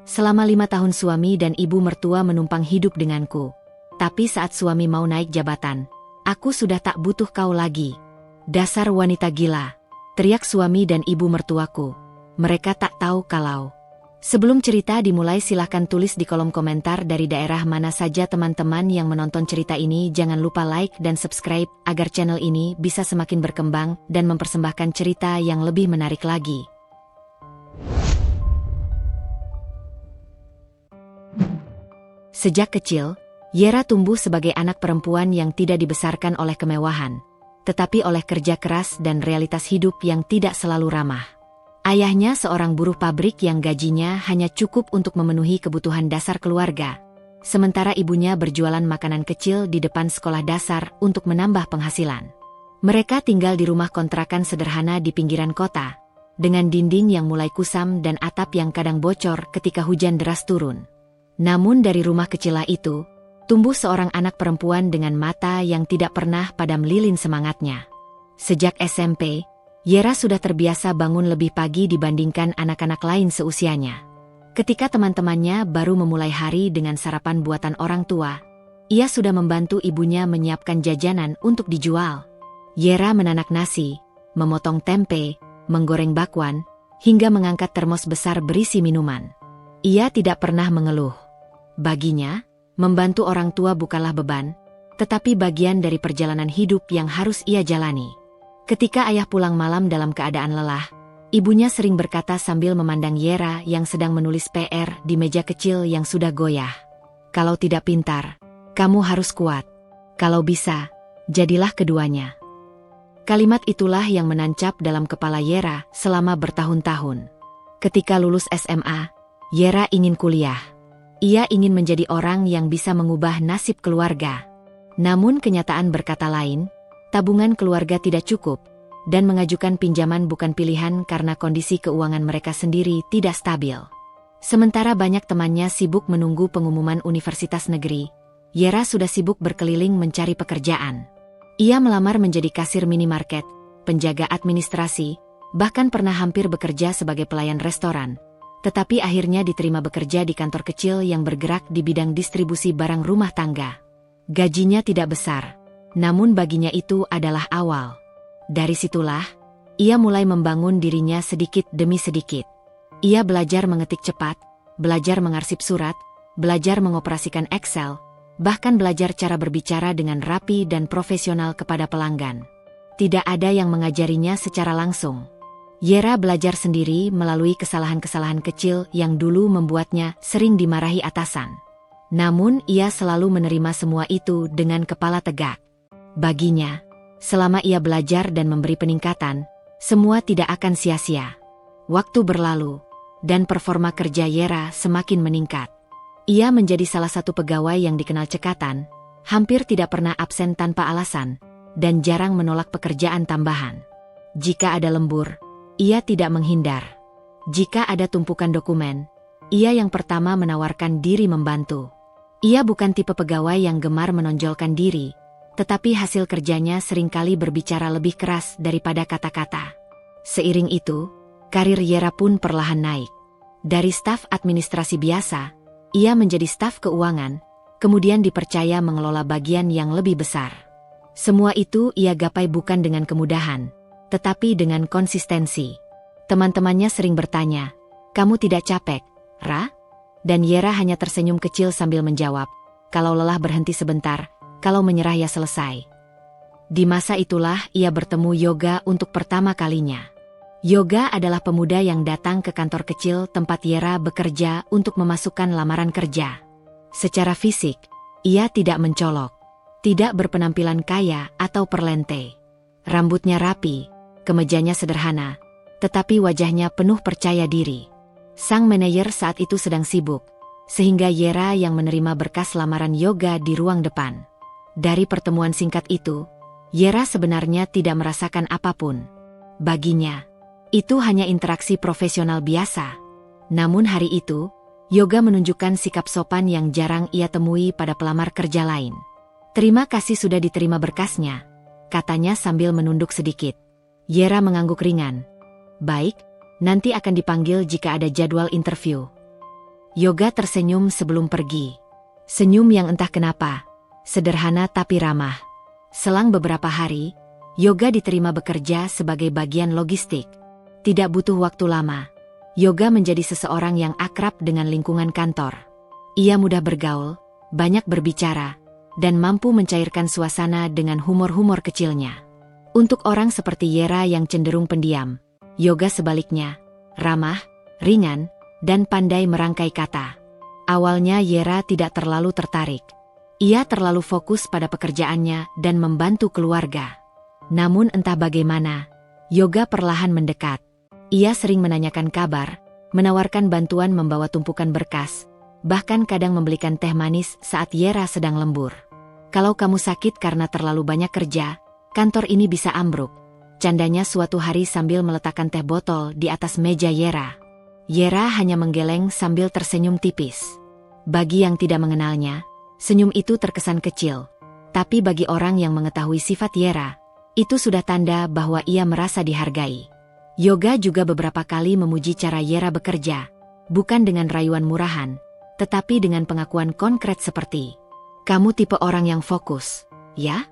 Selama 5 tahun suami dan ibu mertua menumpang hidup denganku. Tapi saat suami mau naik jabatan, aku sudah tak butuh kau lagi. Dasar wanita gila, teriak suami dan ibu mertuaku. Mereka tak tahu kalau. Sebelum cerita dimulai, silahkan tulis di kolom komentar dari daerah mana saja teman-teman yang menonton cerita ini. Jangan lupa like dan subscribe agar channel ini bisa semakin berkembang dan mempersembahkan cerita yang lebih menarik lagi. Sejak kecil, Yera tumbuh sebagai anak perempuan yang tidak dibesarkan oleh kemewahan, tetapi oleh kerja keras dan realitas hidup yang tidak selalu ramah. Ayahnya seorang buruh pabrik yang gajinya hanya cukup untuk memenuhi kebutuhan dasar keluarga, sementara ibunya berjualan makanan kecil di depan sekolah dasar untuk menambah penghasilan. Mereka tinggal di rumah kontrakan sederhana di pinggiran kota, dengan dinding yang mulai kusam dan atap yang kadang bocor ketika hujan deras turun. Namun dari rumah kecil itu, tumbuh seorang anak perempuan dengan mata yang tidak pernah padam lilin semangatnya. Sejak SMP, Yera sudah terbiasa bangun lebih pagi dibandingkan anak-anak lain seusianya. Ketika teman-temannya baru memulai hari dengan sarapan buatan orang tua, ia sudah membantu ibunya menyiapkan jajanan untuk dijual. Yera menanak nasi, memotong tempe, menggoreng bakwan, hingga mengangkat termos besar berisi minuman. Ia tidak pernah mengeluh. Baginya, membantu orang tua bukanlah beban, tetapi bagian dari perjalanan hidup yang harus ia jalani. Ketika ayah pulang malam dalam keadaan lelah, ibunya sering berkata sambil memandang Yera yang sedang menulis PR di meja kecil yang sudah goyah. Kalau tidak pintar, kamu harus kuat. Kalau bisa, jadilah keduanya. Kalimat itulah yang menancap dalam kepala Yera selama bertahun-tahun. Ketika lulus SMA, Yera ingin kuliah. Ia ingin menjadi orang yang bisa mengubah nasib keluarga. Namun kenyataan berkata lain. Tabungan keluarga tidak cukup, dan mengajukan pinjaman bukan pilihan karena kondisi keuangan mereka sendiri tidak stabil. Sementara banyak temannya sibuk menunggu pengumuman universitas negeri, Yera sudah sibuk berkeliling mencari pekerjaan. Ia melamar menjadi kasir minimarket, penjaga administrasi, bahkan pernah hampir bekerja sebagai pelayan restoran. Tetapi akhirnya diterima bekerja di kantor kecil yang bergerak di bidang distribusi barang rumah tangga. Gajinya tidak besar. Namun baginya itu adalah awal. Dari situlah, ia mulai membangun dirinya sedikit demi sedikit. Ia belajar mengetik cepat, belajar mengarsip surat, belajar mengoperasikan Excel, bahkan belajar cara berbicara dengan rapi dan profesional kepada pelanggan. Tidak ada yang mengajarinya secara langsung. Yera belajar sendiri melalui kesalahan-kesalahan kecil yang dulu membuatnya sering dimarahi atasan. Namun ia selalu menerima semua itu dengan kepala tegak. Baginya, selama ia belajar dan memberi peningkatan, semua tidak akan sia-sia. Waktu berlalu, dan performa kerja Yera semakin meningkat. Ia menjadi salah satu pegawai yang dikenal cekatan, hampir tidak pernah absen tanpa alasan, dan jarang menolak pekerjaan tambahan. Jika ada lembur, ia tidak menghindar. Jika ada tumpukan dokumen, ia yang pertama menawarkan diri membantu. Ia bukan tipe pegawai yang gemar menonjolkan diri, tetapi hasil kerjanya seringkali berbicara lebih keras daripada kata-kata. Seiring itu, karir Yera pun perlahan naik. Dari staf administrasi biasa, ia menjadi staf keuangan, kemudian dipercaya mengelola bagian yang lebih besar. Semua itu ia gapai bukan dengan kemudahan, tetapi dengan konsistensi. Teman-temannya sering bertanya, "Kamu tidak capek, Ra?" Dan Yera hanya tersenyum kecil sambil menjawab, "Kalau lelah berhenti sebentar, kalau menyerah ya selesai." Di masa itulah ia bertemu Yoga untuk pertama kalinya. Yoga adalah pemuda yang datang ke kantor kecil tempat Yera bekerja untuk memasukkan lamaran kerja. Secara fisik, ia tidak mencolok, tidak berpenampilan kaya atau perlente. Rambutnya rapi, kemejanya sederhana, tetapi wajahnya penuh percaya diri. Sang manajer saat itu sedang sibuk, sehingga Yera yang menerima berkas lamaran Yoga di ruang depan. Dari pertemuan singkat itu, Yera sebenarnya tidak merasakan apapun. Baginya, itu hanya interaksi profesional biasa. Namun hari itu, Yoga menunjukkan sikap sopan yang jarang ia temui pada pelamar kerja lain. "Terima kasih sudah diterima berkasnya," katanya sambil menunduk sedikit. Yera mengangguk ringan. "Baik, nanti akan dipanggil jika ada jadwal interview." Yoga tersenyum sebelum pergi. Senyum yang entah kenapa, sederhana tapi ramah. Selang beberapa hari, Yoga diterima bekerja sebagai bagian logistik. Tidak butuh waktu lama, Yoga menjadi seseorang yang akrab dengan lingkungan kantor. Ia mudah bergaul, banyak berbicara, dan mampu mencairkan suasana dengan humor-humor kecilnya. Untuk orang seperti Yera yang cenderung pendiam, Yoga sebaliknya, ramah, ringan, dan pandai merangkai kata. Awalnya Yera tidak terlalu tertarik. Ia terlalu fokus pada pekerjaannya dan membantu keluarga. Namun entah bagaimana, Yoga perlahan mendekat. Ia sering menanyakan kabar, menawarkan bantuan membawa tumpukan berkas, bahkan kadang membelikan teh manis saat Yera sedang lembur. "Kalau kamu sakit karena terlalu banyak kerja, kantor ini bisa ambruk," candanya suatu hari sambil meletakkan teh botol di atas meja Yera. Yera hanya menggeleng sambil tersenyum tipis. Bagi yang tidak mengenalnya, senyum itu terkesan kecil. Tapi bagi orang yang mengetahui sifat Yera, itu sudah tanda bahwa ia merasa dihargai. Yoga juga beberapa kali memuji cara Yera bekerja, bukan dengan rayuan murahan, tetapi dengan pengakuan konkret seperti, "Kamu tipe orang yang fokus, ya?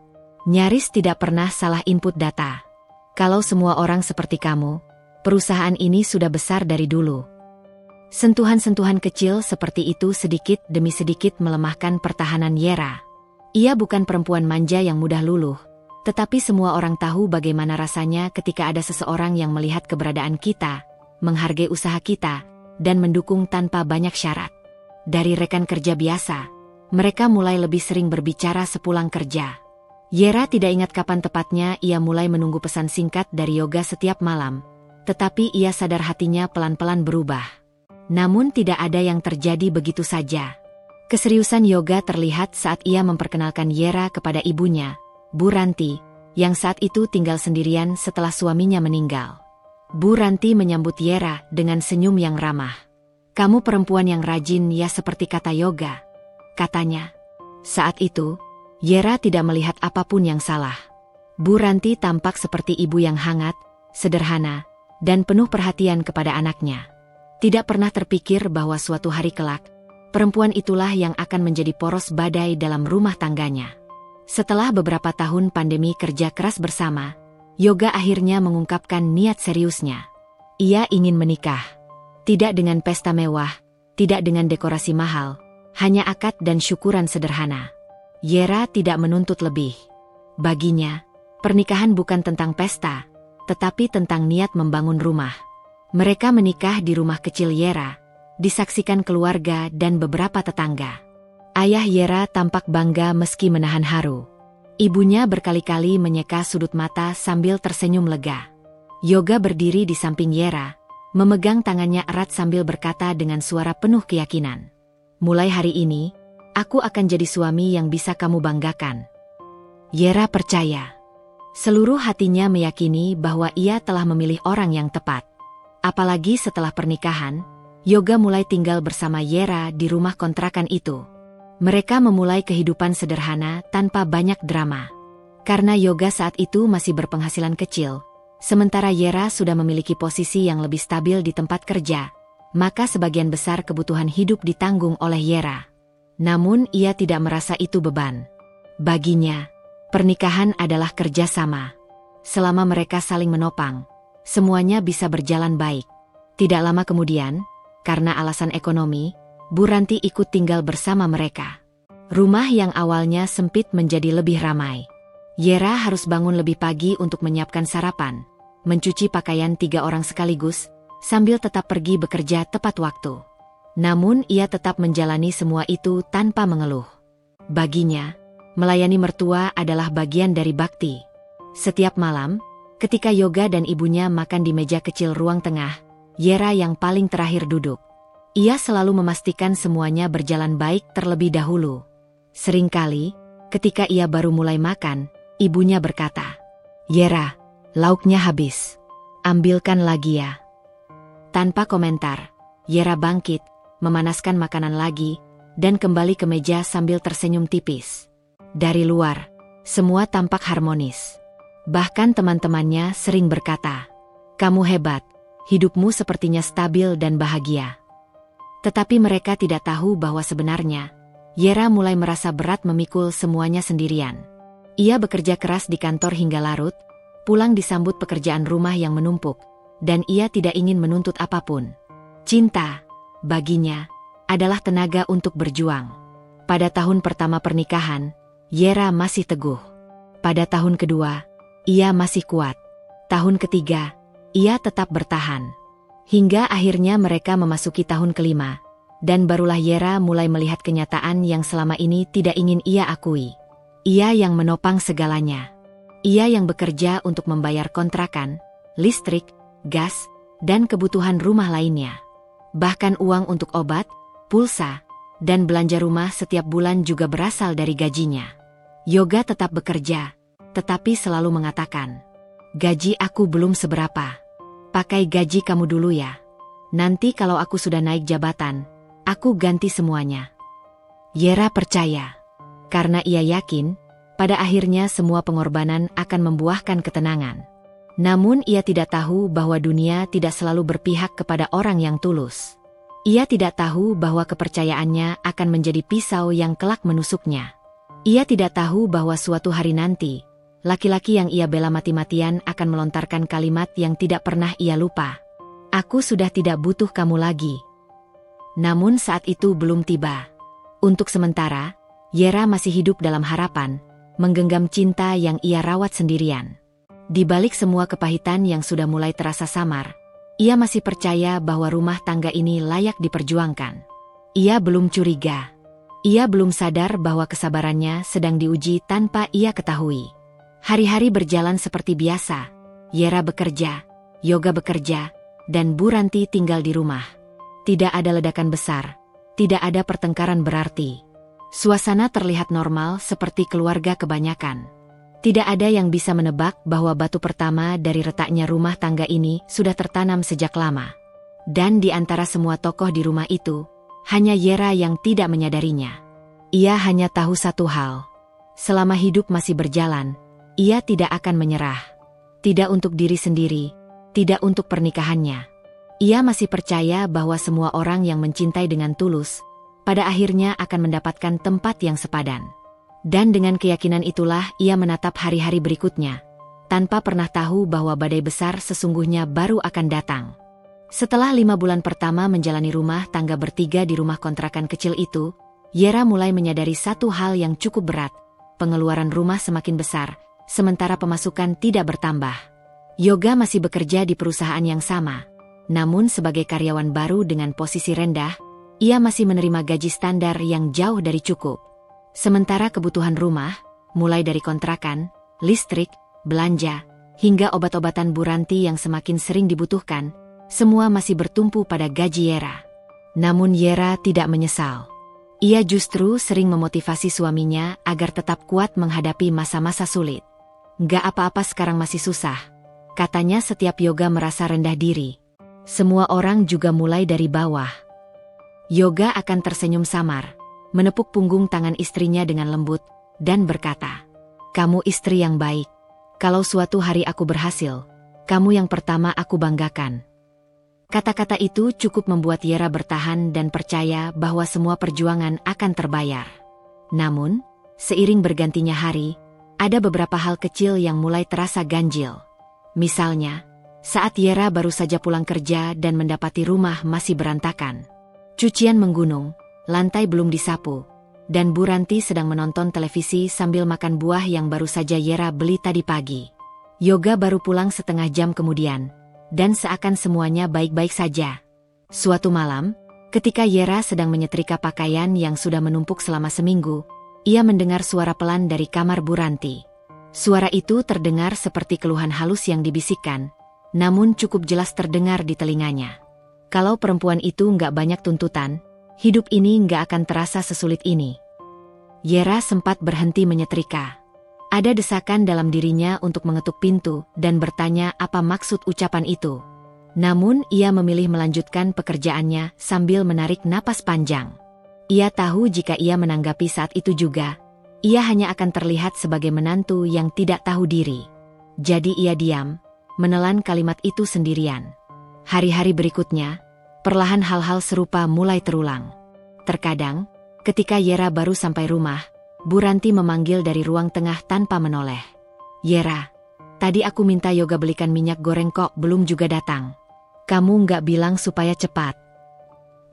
Nyaris tidak pernah salah input data. Kalau semua orang seperti kamu, perusahaan ini sudah besar dari dulu." Sentuhan-sentuhan kecil seperti itu sedikit demi sedikit melemahkan pertahanan Yera. Ia bukan perempuan manja yang mudah luluh, tetapi semua orang tahu bagaimana rasanya ketika ada seseorang yang melihat keberadaan kita, menghargai usaha kita, dan mendukung tanpa banyak syarat. Dari rekan kerja biasa, mereka mulai lebih sering berbicara sepulang kerja. Yera tidak ingat kapan tepatnya ia mulai menunggu pesan singkat dari Yoga setiap malam, tetapi ia sadar hatinya pelan-pelan berubah. Namun tidak ada yang terjadi begitu saja. Keseriusan Yoga terlihat saat ia memperkenalkan Yera kepada ibunya, Bu Ranti, yang saat itu tinggal sendirian setelah suaminya meninggal. Bu Ranti menyambut Yera dengan senyum yang ramah. "Kamu perempuan yang rajin ya, seperti kata Yoga," katanya. Saat itu, Yera tidak melihat apapun yang salah. Bu Ranti tampak seperti ibu yang hangat, sederhana, dan penuh perhatian kepada anaknya. Tidak pernah terpikir bahwa suatu hari kelak, perempuan itulah yang akan menjadi poros badai dalam rumah tangganya. Setelah beberapa tahun pandemi kerja keras bersama, Yoga akhirnya mengungkapkan niat seriusnya. Ia ingin menikah. Tidak dengan pesta mewah, tidak dengan dekorasi mahal, hanya akad dan syukuran sederhana. Yera tidak menuntut lebih. Baginya, pernikahan bukan tentang pesta, tetapi tentang niat membangun rumah. Mereka menikah di rumah kecil Yera, disaksikan keluarga dan beberapa tetangga. Ayah Yera tampak bangga meski menahan haru. Ibunya berkali-kali menyeka sudut mata sambil tersenyum lega. Yoga berdiri di samping Yera, memegang tangannya erat sambil berkata dengan suara penuh keyakinan, "Mulai hari ini, aku akan jadi suami yang bisa kamu banggakan." Yera percaya. Seluruh hatinya meyakini bahwa ia telah memilih orang yang tepat. Apalagi setelah pernikahan, Yoga mulai tinggal bersama Yera di rumah kontrakan itu. Mereka memulai kehidupan sederhana tanpa banyak drama. Karena Yoga saat itu masih berpenghasilan kecil, sementara Yera sudah memiliki posisi yang lebih stabil di tempat kerja, maka sebagian besar kebutuhan hidup ditanggung oleh Yera. Namun ia tidak merasa itu beban. Baginya, pernikahan adalah kerjasama. Selama mereka saling menopang, semuanya bisa berjalan baik. Tidak lama kemudian, karena alasan ekonomi, Bu Ranti ikut tinggal bersama mereka. Rumah yang awalnya sempit menjadi lebih ramai. Yera harus bangun lebih pagi untuk menyiapkan sarapan, mencuci pakaian 3 orang sekaligus, sambil tetap pergi bekerja tepat waktu. Namun ia tetap menjalani semua itu tanpa mengeluh. Baginya, melayani mertua adalah bagian dari bakti. Setiap malam, ketika Yoga dan ibunya makan di meja kecil ruang tengah, Yera yang paling terakhir duduk. Ia selalu memastikan semuanya berjalan baik terlebih dahulu. Seringkali, ketika ia baru mulai makan, ibunya berkata, "Yera, lauknya habis. Ambilkan lagi ya." Tanpa komentar, Yera bangkit, memanaskan makanan lagi, dan kembali ke meja sambil tersenyum tipis. Dari luar, semua tampak harmonis. Bahkan teman-temannya sering berkata, "Kamu hebat, hidupmu sepertinya stabil dan bahagia." Tetapi mereka tidak tahu bahwa sebenarnya, Yera mulai merasa berat memikul semuanya sendirian. Ia bekerja keras di kantor hingga larut, pulang disambut pekerjaan rumah yang menumpuk, dan ia tidak ingin menuntut apapun. Cinta, baginya, adalah tenaga untuk berjuang. Pada tahun pertama pernikahan, Yera masih teguh. Pada tahun kedua, ia masih kuat. Tahun ketiga, ia tetap bertahan. Hingga akhirnya mereka memasuki tahun kelima, dan barulah Yera mulai melihat kenyataan yang selama ini tidak ingin ia akui. Ia yang menopang segalanya. Ia yang bekerja untuk membayar kontrakan, listrik, gas, dan kebutuhan rumah lainnya. Bahkan uang untuk obat, pulsa, dan belanja rumah setiap bulan juga berasal dari gajinya. Yoga tetap bekerja, tetapi selalu mengatakan, "Gaji aku belum seberapa. Pakai gaji kamu dulu ya. Nanti kalau aku sudah naik jabatan, aku ganti semuanya." Yera percaya, karena ia yakin, pada akhirnya semua pengorbanan akan membuahkan ketenangan. Namun ia tidak tahu bahwa dunia tidak selalu berpihak kepada orang yang tulus. Ia tidak tahu bahwa kepercayaannya akan menjadi pisau yang kelak menusuknya. Ia tidak tahu bahwa suatu hari nanti, laki-laki yang ia bela mati-matian akan melontarkan kalimat yang tidak pernah ia lupa. "Aku sudah tidak butuh kamu lagi." Namun saat itu belum tiba. Untuk sementara, Yera masih hidup dalam harapan, menggenggam cinta yang ia rawat sendirian. Di balik semua kepahitan yang sudah mulai terasa samar, ia masih percaya bahwa rumah tangga ini layak diperjuangkan. Ia belum curiga. Ia belum sadar bahwa kesabarannya sedang diuji tanpa ia ketahui. Hari-hari berjalan seperti biasa. Yera bekerja, Yoga bekerja, dan Bu Ranti tinggal di rumah. Tidak ada ledakan besar, tidak ada pertengkaran berarti. Suasana terlihat normal seperti keluarga kebanyakan. Tidak ada yang bisa menebak bahwa batu pertama dari retaknya rumah tangga ini sudah tertanam sejak lama. Dan di antara semua tokoh di rumah itu, hanya Yera yang tidak menyadarinya. Ia hanya tahu satu hal. Selama hidup masih berjalan, ia tidak akan menyerah. Tidak untuk diri sendiri, tidak untuk pernikahannya. Ia masih percaya bahwa semua orang yang mencintai dengan tulus, pada akhirnya akan mendapatkan tempat yang sepadan. Dan dengan keyakinan itulah ia menatap hari-hari berikutnya, tanpa pernah tahu bahwa badai besar sesungguhnya baru akan datang. Setelah 5 bulan pertama menjalani rumah tangga bertiga di rumah kontrakan kecil itu, Yera mulai menyadari satu hal yang cukup berat. Pengeluaran rumah semakin besar, sementara pemasukan tidak bertambah. Yoga masih bekerja di perusahaan yang sama. Namun sebagai karyawan baru dengan posisi rendah, ia masih menerima gaji standar yang jauh dari cukup. Sementara kebutuhan rumah, mulai dari kontrakan, listrik, belanja, hingga obat-obatan Bu Ranti yang semakin sering dibutuhkan, semua masih bertumpu pada gaji Yera. Namun Yera tidak menyesal. Ia justru sering memotivasi suaminya agar tetap kuat menghadapi masa-masa sulit. "Nggak apa-apa sekarang masih susah," katanya setiap Yoga merasa rendah diri. Semua orang juga mulai dari bawah. Yoga akan tersenyum samar, menepuk punggung tangan istrinya dengan lembut, dan berkata, "Kamu istri yang baik. Kalau suatu hari aku berhasil, kamu yang pertama aku banggakan." Kata-kata itu cukup membuat Yera bertahan dan percaya bahwa semua perjuangan akan terbayar. Namun, seiring bergantinya hari, ada beberapa hal kecil yang mulai terasa ganjil. Misalnya, saat Yera baru saja pulang kerja dan mendapati rumah masih berantakan. Cucian menggunung, lantai belum disapu, dan Bu Ranti sedang menonton televisi sambil makan buah yang baru saja Yera beli tadi pagi. Yoga baru pulang setengah jam kemudian, dan seakan semuanya baik-baik saja. Suatu malam, ketika Yera sedang menyetrika pakaian yang sudah menumpuk selama seminggu, ia mendengar suara pelan dari kamar Bu Ranti. Suara itu terdengar seperti keluhan halus yang dibisikkan, namun cukup jelas terdengar di telinganya. Kalau perempuan itu nggak banyak tuntutan, hidup ini nggak akan terasa sesulit ini. Yera sempat berhenti menyetrika. Ada desakan dalam dirinya untuk mengetuk pintu dan bertanya apa maksud ucapan itu. Namun ia memilih melanjutkan pekerjaannya sambil menarik napas panjang. Ia tahu jika ia menanggapi saat itu juga, ia hanya akan terlihat sebagai menantu yang tidak tahu diri. Jadi ia diam, menelan kalimat itu sendirian. Hari-hari berikutnya, Perlahan hal-hal serupa mulai terulang. Terkadang, ketika Yera baru sampai rumah, Bu Ranti memanggil dari ruang tengah tanpa menoleh. "Yera, tadi aku minta Yoga belikan minyak goreng kok belum juga datang. Kamu nggak bilang supaya cepat."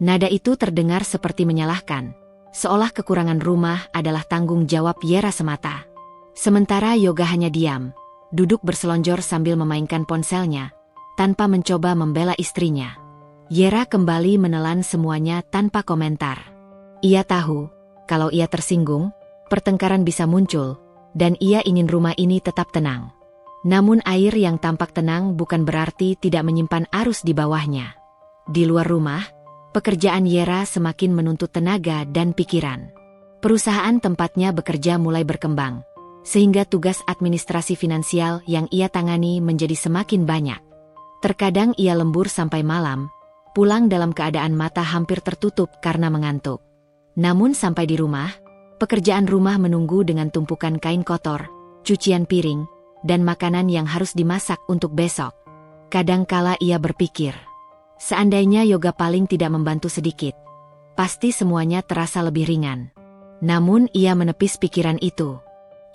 Nada itu terdengar seperti menyalahkan, seolah kekurangan rumah adalah tanggung jawab Yera semata. Sementara Yoga hanya diam, duduk berselonjor sambil memainkan ponselnya, tanpa mencoba membela istrinya. Yera kembali menelan semuanya tanpa komentar. Ia tahu, kalau ia tersinggung, pertengkaran bisa muncul, dan ia ingin rumah ini tetap tenang. Namun air yang tampak tenang bukan berarti tidak menyimpan arus di bawahnya. Di luar rumah, pekerjaan Yera semakin menuntut tenaga dan pikiran. Perusahaan tempatnya bekerja mulai berkembang, sehingga tugas administrasi finansial yang ia tangani menjadi semakin banyak. Terkadang ia lembur sampai malam, pulang dalam keadaan mata hampir tertutup karena mengantuk. Namun sampai di rumah, pekerjaan rumah menunggu dengan tumpukan kain kotor, cucian piring, dan makanan yang harus dimasak untuk besok. Kadangkala ia berpikir, seandainya Yoga paling tidak membantu sedikit, pasti semuanya terasa lebih ringan. Namun ia menepis pikiran itu.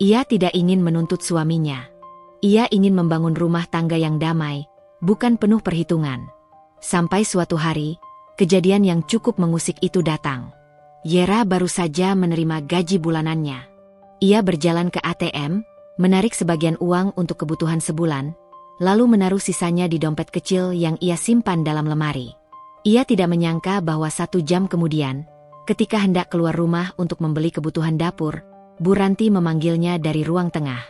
Ia tidak ingin menuntut suaminya. Ia ingin membangun rumah tangga yang damai, bukan penuh perhitungan. Sampai suatu hari, kejadian yang cukup mengusik itu datang. Yera baru saja menerima gaji bulanannya. Ia berjalan ke ATM, menarik sebagian uang untuk kebutuhan sebulan, lalu menaruh sisanya di dompet kecil yang ia simpan dalam lemari. Ia tidak menyangka bahwa 1 jam kemudian, ketika hendak keluar rumah untuk membeli kebutuhan dapur, Bu Ranti memanggilnya dari ruang tengah.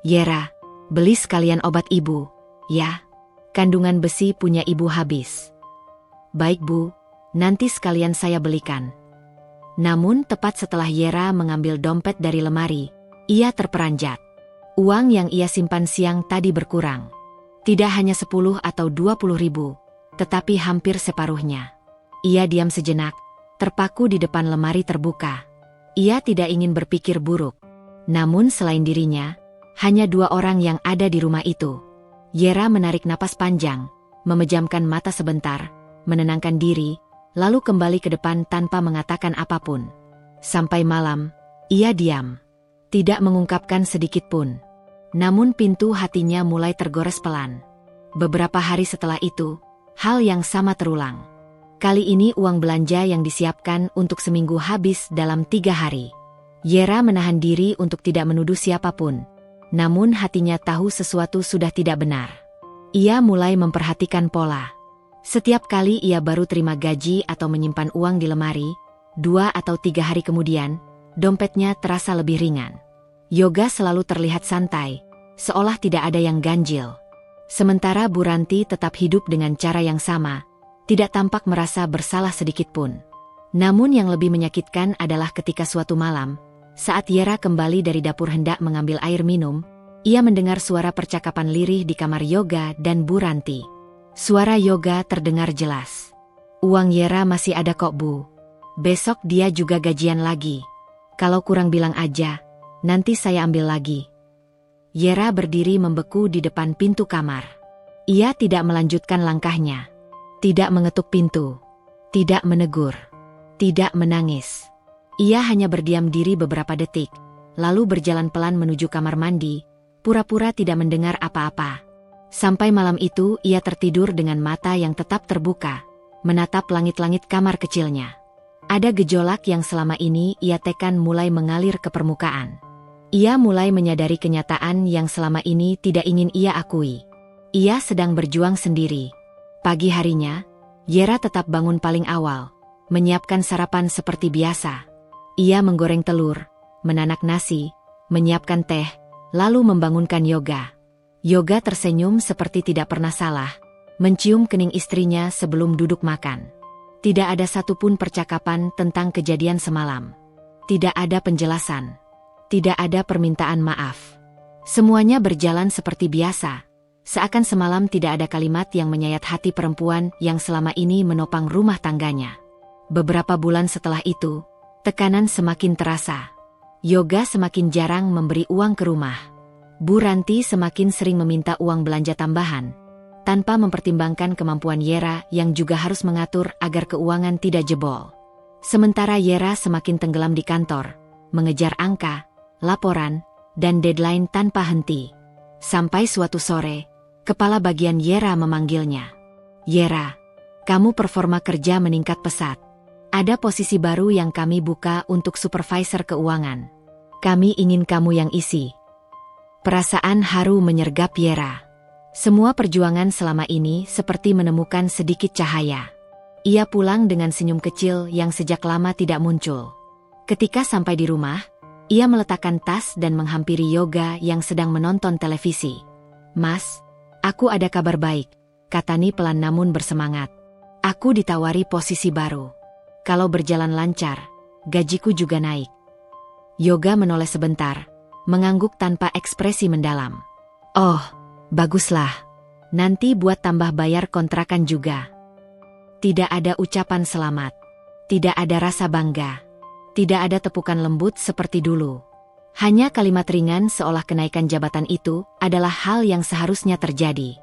"Yera, beli sekalian obat ibu, ya. Kandungan besi punya ibu habis." "Baik Bu, nanti sekalian saya belikan." Namun tepat setelah Yera mengambil dompet dari lemari, ia terperanjat. Uang yang ia simpan siang tadi berkurang. Tidak hanya 10 atau 20 ribu, tetapi hampir separuhnya. Ia diam sejenak, terpaku di depan lemari terbuka. Ia tidak ingin berpikir buruk. Namun selain dirinya, hanya 2 orang yang ada di rumah itu. Yera menarik napas panjang, memejamkan mata sebentar, menenangkan diri, lalu kembali ke depan tanpa mengatakan apapun. Sampai malam, ia diam, tidak mengungkapkan sedikit pun. Namun pintu hatinya mulai tergores pelan. Beberapa hari setelah itu, hal yang sama terulang. Kali ini uang belanja yang disiapkan untuk seminggu habis dalam 3 hari. Yera menahan diri untuk tidak menuduh siapapun. Namun hatinya tahu sesuatu sudah tidak benar. Ia mulai memperhatikan pola. Setiap kali ia baru terima gaji atau menyimpan uang di lemari, 2 atau 3 hari kemudian, dompetnya terasa lebih ringan. Yoga selalu terlihat santai, seolah tidak ada yang ganjil. Sementara Bu Ranti tetap hidup dengan cara yang sama, tidak tampak merasa bersalah sedikit pun. Namun yang lebih menyakitkan adalah ketika suatu malam, saat Yera kembali dari dapur hendak mengambil air minum, ia mendengar suara percakapan lirih di kamar Yoga dan Bu Ranti. Suara Yoga terdengar jelas. "Uang Yera masih ada kok Bu. Besok dia juga gajian lagi. Kalau kurang bilang aja, nanti saya ambil lagi." Yera berdiri membeku di depan pintu kamar. Ia tidak melanjutkan langkahnya. Tidak mengetuk pintu. Tidak menegur. Tidak menangis. Ia hanya berdiam diri beberapa detik, lalu berjalan pelan menuju kamar mandi, pura-pura tidak mendengar apa-apa. Sampai malam itu ia tertidur dengan mata yang tetap terbuka, menatap langit-langit kamar kecilnya. Ada gejolak yang selama ini ia tekan mulai mengalir ke permukaan. Ia mulai menyadari kenyataan yang selama ini tidak ingin ia akui. Ia sedang berjuang sendiri. Pagi harinya, Yera tetap bangun paling awal, menyiapkan sarapan seperti biasa. Ia menggoreng telur, menanak nasi, menyiapkan teh, lalu membangunkan Yoga. Yoga tersenyum seperti tidak pernah salah, mencium kening istrinya sebelum duduk makan. Tidak ada satupun percakapan tentang kejadian semalam. Tidak ada penjelasan. Tidak ada permintaan maaf. Semuanya berjalan seperti biasa. Seakan semalam tidak ada kalimat yang menyayat hati perempuan yang selama ini menopang rumah tangganya. Beberapa bulan setelah itu, tekanan semakin terasa. Yoga semakin jarang memberi uang ke rumah. Bu Ranti semakin sering meminta uang belanja tambahan. tanpa mempertimbangkan kemampuan Yera yang juga harus mengatur agar keuangan tidak jebol. Sementara Yera semakin tenggelam di kantor, mengejar angka, laporan, dan deadline tanpa henti. Sampai suatu sore, kepala bagian Yera memanggilnya. "Yera, kamu performa kerja meningkat pesat. Ada posisi baru yang kami buka untuk supervisor keuangan. Kami ingin kamu yang isi." Perasaan haru menyergap Yera. Semua perjuangan selama ini seperti menemukan sedikit cahaya. Ia pulang dengan senyum kecil yang sejak lama tidak muncul. Ketika sampai di rumah, ia meletakkan tas dan menghampiri Yoga yang sedang menonton televisi. "Mas, aku ada kabar baik," kata Ni pelan namun bersemangat. "Aku ditawari posisi baru. Kalau berjalan lancar, gajiku juga naik." Yoga menoleh sebentar, mengangguk tanpa ekspresi mendalam. "Oh, baguslah. Nanti buat tambah bayar kontrakan juga." Tidak ada ucapan selamat. Tidak ada rasa bangga. Tidak ada tepukan lembut seperti dulu. Hanya kalimat ringan seolah kenaikan jabatan itu adalah hal yang seharusnya terjadi.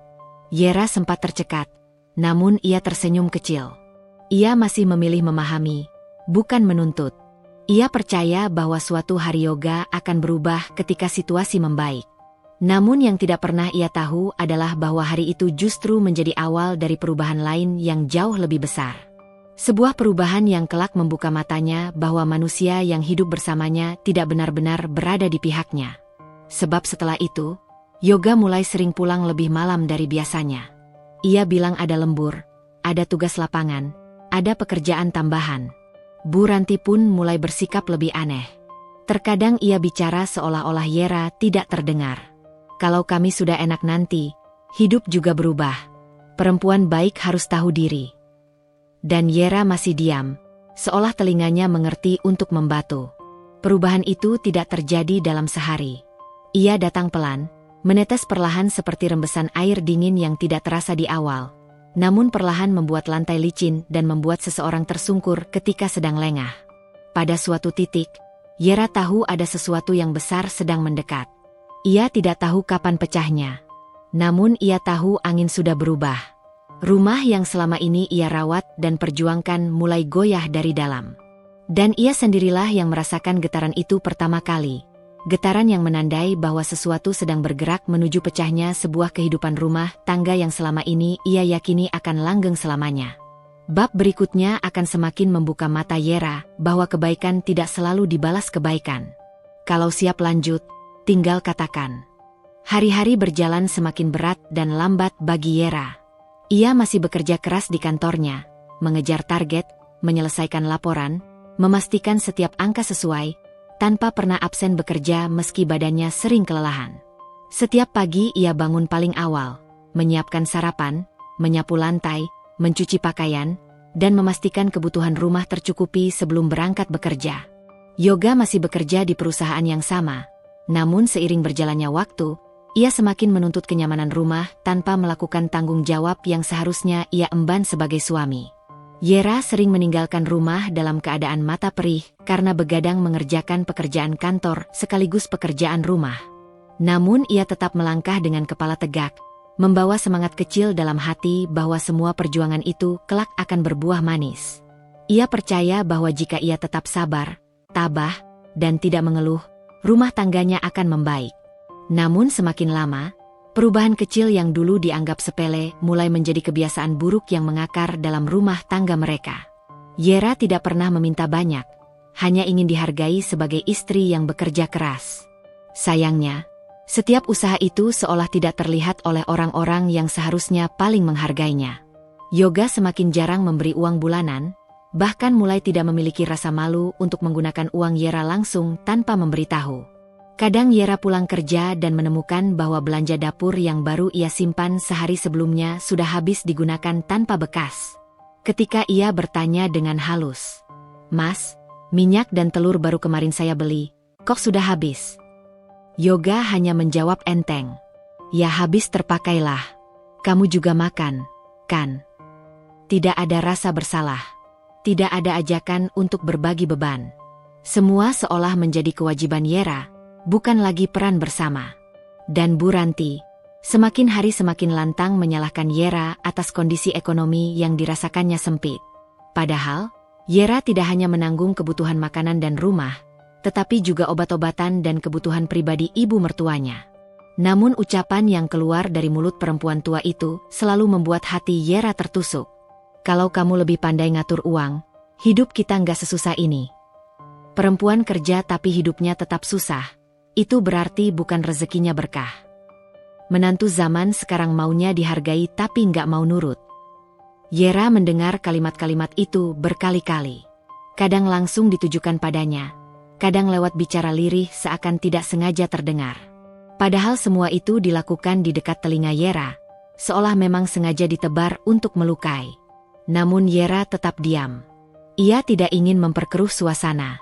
Yera sempat tercekat, namun ia tersenyum kecil. Ia masih memilih memahami, bukan menuntut. Ia percaya bahwa suatu hari Yoga akan berubah ketika situasi membaik. Namun yang tidak pernah ia tahu adalah bahwa hari itu justru menjadi awal dari perubahan lain yang jauh lebih besar. Sebuah perubahan yang kelak membuka matanya bahwa manusia yang hidup bersamanya tidak benar-benar berada di pihaknya. Sebab setelah itu, Yoga mulai sering pulang lebih malam dari biasanya. Ia bilang ada lembur, ada tugas lapangan, ada pekerjaan tambahan. Bu Ranti pun mulai bersikap lebih aneh. Terkadang ia bicara seolah-olah Yera tidak terdengar. "Kalau kami sudah enak nanti, hidup juga berubah. Perempuan baik harus tahu diri." Dan Yera masih diam, seolah telinganya mengerti untuk membatu. Perubahan itu tidak terjadi dalam sehari. Ia datang pelan, menetes perlahan seperti rembesan air dingin yang tidak terasa di awal. Namun perlahan membuat lantai licin dan membuat seseorang tersungkur ketika sedang lengah. Pada suatu titik, Yera tahu ada sesuatu yang besar sedang mendekat. Ia tidak tahu kapan pecahnya. Namun ia tahu angin sudah berubah. Rumah yang selama ini ia rawat dan perjuangkan mulai goyah dari dalam. Dan ia sendirilah yang merasakan getaran itu pertama kali. Getaran yang menandai bahwa sesuatu sedang bergerak menuju pecahnya sebuah kehidupan rumah tangga yang selama ini ia yakini akan langgeng selamanya. Bab berikutnya akan semakin membuka mata Yera bahwa kebaikan tidak selalu dibalas kebaikan. Kalau siap lanjut, tinggal katakan. Hari-hari berjalan semakin berat dan lambat bagi Yera. Ia masih bekerja keras di kantornya, mengejar target, menyelesaikan laporan, memastikan setiap angka sesuai, tanpa pernah absen bekerja meski badannya sering kelelahan. Setiap pagi ia bangun paling awal, menyiapkan sarapan, menyapu lantai, mencuci pakaian, dan memastikan kebutuhan rumah tercukupi sebelum berangkat bekerja. Yoga masih bekerja di perusahaan yang sama. Namun seiring berjalannya waktu, ia semakin menuntut kenyamanan rumah tanpa melakukan tanggung jawab yang seharusnya ia emban sebagai suami. Yera sering meninggalkan rumah dalam keadaan mata perih karena begadang mengerjakan pekerjaan kantor sekaligus pekerjaan rumah. Namun ia tetap melangkah dengan kepala tegak, membawa semangat kecil dalam hati bahwa semua perjuangan itu kelak akan berbuah manis. Ia percaya bahwa jika ia tetap sabar, tabah, dan tidak mengeluh, rumah tangganya akan membaik. Namun semakin lama, perubahan kecil yang dulu dianggap sepele mulai menjadi kebiasaan buruk yang mengakar dalam rumah tangga mereka. Yera tidak pernah meminta banyak, hanya ingin dihargai sebagai istri yang bekerja keras. Sayangnya, setiap usaha itu seolah tidak terlihat oleh orang-orang yang seharusnya paling menghargainya. Yoga semakin jarang memberi uang bulanan, bahkan mulai tidak memiliki rasa malu untuk menggunakan uang Yera langsung tanpa memberitahu. Kadang Yera pulang kerja dan menemukan bahwa belanja dapur yang baru ia simpan sehari sebelumnya sudah habis digunakan tanpa bekas. Ketika ia bertanya dengan halus, "Mas, minyak dan telur baru kemarin saya beli, kok sudah habis?" Yoga hanya menjawab enteng, "Ya habis terpakailah. Kamu juga makan, kan?" Tidak ada rasa bersalah. Tidak ada ajakan untuk berbagi beban. Semua seolah menjadi kewajiban Yera, bukan lagi peran bersama. Dan Bu Ranti, Semakin hari semakin lantang menyalahkan Yera atas kondisi ekonomi yang dirasakannya sempit. Padahal, Yera tidak hanya menanggung kebutuhan makanan dan rumah, tetapi juga obat-obatan dan kebutuhan pribadi ibu mertuanya. Namun ucapan yang keluar dari mulut perempuan tua itu selalu membuat hati Yera tertusuk. Kalau kamu lebih pandai ngatur uang, hidup kita nggak sesusah ini. Perempuan kerja tapi hidupnya tetap susah, itu berarti bukan rezekinya berkah. Menantu zaman sekarang maunya dihargai tapi nggak mau nurut. Yera mendengar kalimat-kalimat itu berkali-kali. Kadang langsung ditujukan padanya, kadang lewat bicara lirih seakan tidak sengaja terdengar. Padahal semua itu dilakukan di dekat telinga Yera, seolah memang sengaja ditebar untuk melukai. Namun Yera tetap diam. Ia tidak ingin memperkeruh suasana.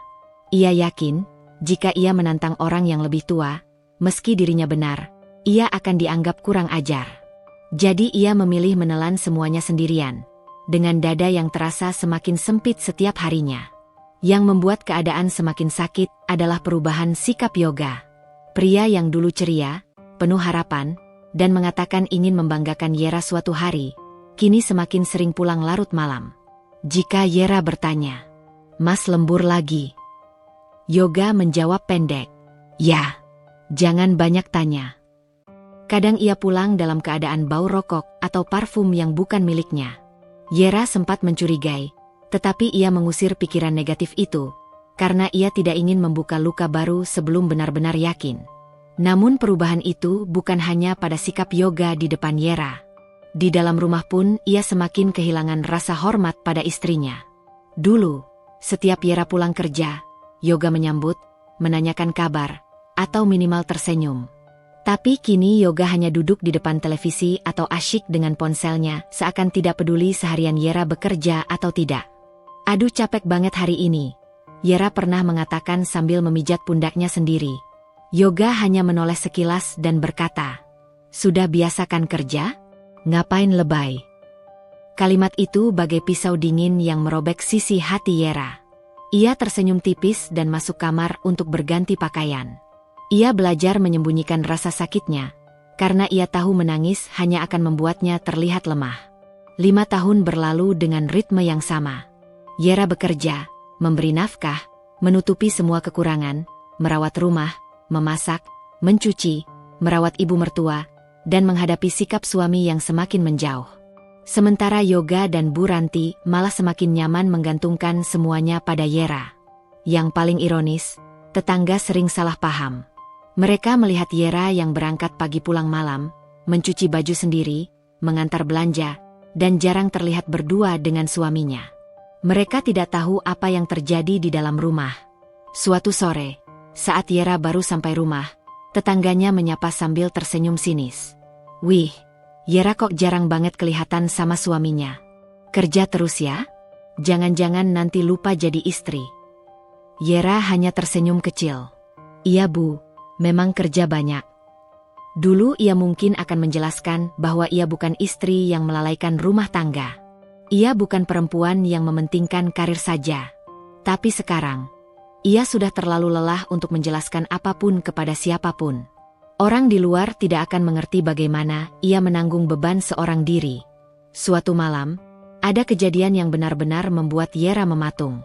Ia yakin, jika ia menantang orang yang lebih tua, meski dirinya benar, ia akan dianggap kurang ajar. Jadi ia memilih menelan semuanya sendirian, dengan dada yang terasa semakin sempit setiap harinya. Yang membuat keadaan semakin sakit adalah perubahan sikap Yoga. Pria yang dulu ceria, penuh harapan, dan mengatakan ingin membanggakan Yera suatu hari, kini semakin sering pulang larut malam. Jika Yera bertanya, "Mas lembur lagi?" Yoga menjawab pendek, "Ya, jangan banyak tanya." Kadang ia pulang dalam keadaan bau rokok atau parfum yang bukan miliknya. Yera sempat mencurigai, tetapi ia mengusir pikiran negatif itu, karena ia tidak ingin membuka luka baru sebelum benar-benar yakin. Namun perubahan itu bukan hanya pada sikap Yoga di depan Yera. Di dalam rumah pun ia semakin kehilangan rasa hormat pada istrinya. Dulu, setiap Yera pulang kerja, Yoga menyambut, menanyakan kabar, atau minimal tersenyum. Tapi kini Yoga hanya duduk di depan televisi atau asyik dengan ponselnya, seakan tidak peduli seharian Yera bekerja atau tidak. "Aduh capek banget hari ini," Yera pernah mengatakan sambil memijat pundaknya sendiri. Yoga hanya menoleh sekilas dan berkata, "Sudah biasa kan kerja? Ngapain lebay?" Kalimat itu bagai pisau dingin yang merobek sisi hati Yera. Ia tersenyum tipis dan masuk kamar untuk berganti pakaian. Ia belajar menyembunyikan rasa sakitnya, karena ia tahu menangis hanya akan membuatnya terlihat lemah. 5 tahun berlalu dengan ritme yang sama. Yera bekerja, memberi nafkah, menutupi semua kekurangan, merawat rumah, memasak, mencuci, merawat ibu mertua, dan menghadapi sikap suami yang semakin menjauh. Sementara Yoga dan Bu Ranti malah semakin nyaman menggantungkan semuanya pada Yera. Yang paling ironis, tetangga sering salah paham. Mereka melihat Yera yang berangkat pagi pulang malam, mencuci baju sendiri, mengantar belanja, dan jarang terlihat berdua dengan suaminya. Mereka tidak tahu apa yang terjadi di dalam rumah. Suatu sore, saat Yera baru sampai rumah, tetangganya menyapa sambil tersenyum sinis. "Wih, Yera kok jarang banget kelihatan sama suaminya. Kerja terus ya? Jangan-jangan nanti lupa jadi istri?" Yera hanya tersenyum kecil. "Iya Bu, memang kerja banyak." Dulu ia mungkin akan menjelaskan bahwa ia bukan istri yang melalaikan rumah tangga. Ia bukan perempuan yang mementingkan karir saja. Tapi sekarang, ia sudah terlalu lelah untuk menjelaskan apapun kepada siapapun. Orang di luar tidak akan mengerti bagaimana ia menanggung beban seorang diri. Suatu malam, ada kejadian yang benar-benar membuat Yera mematung.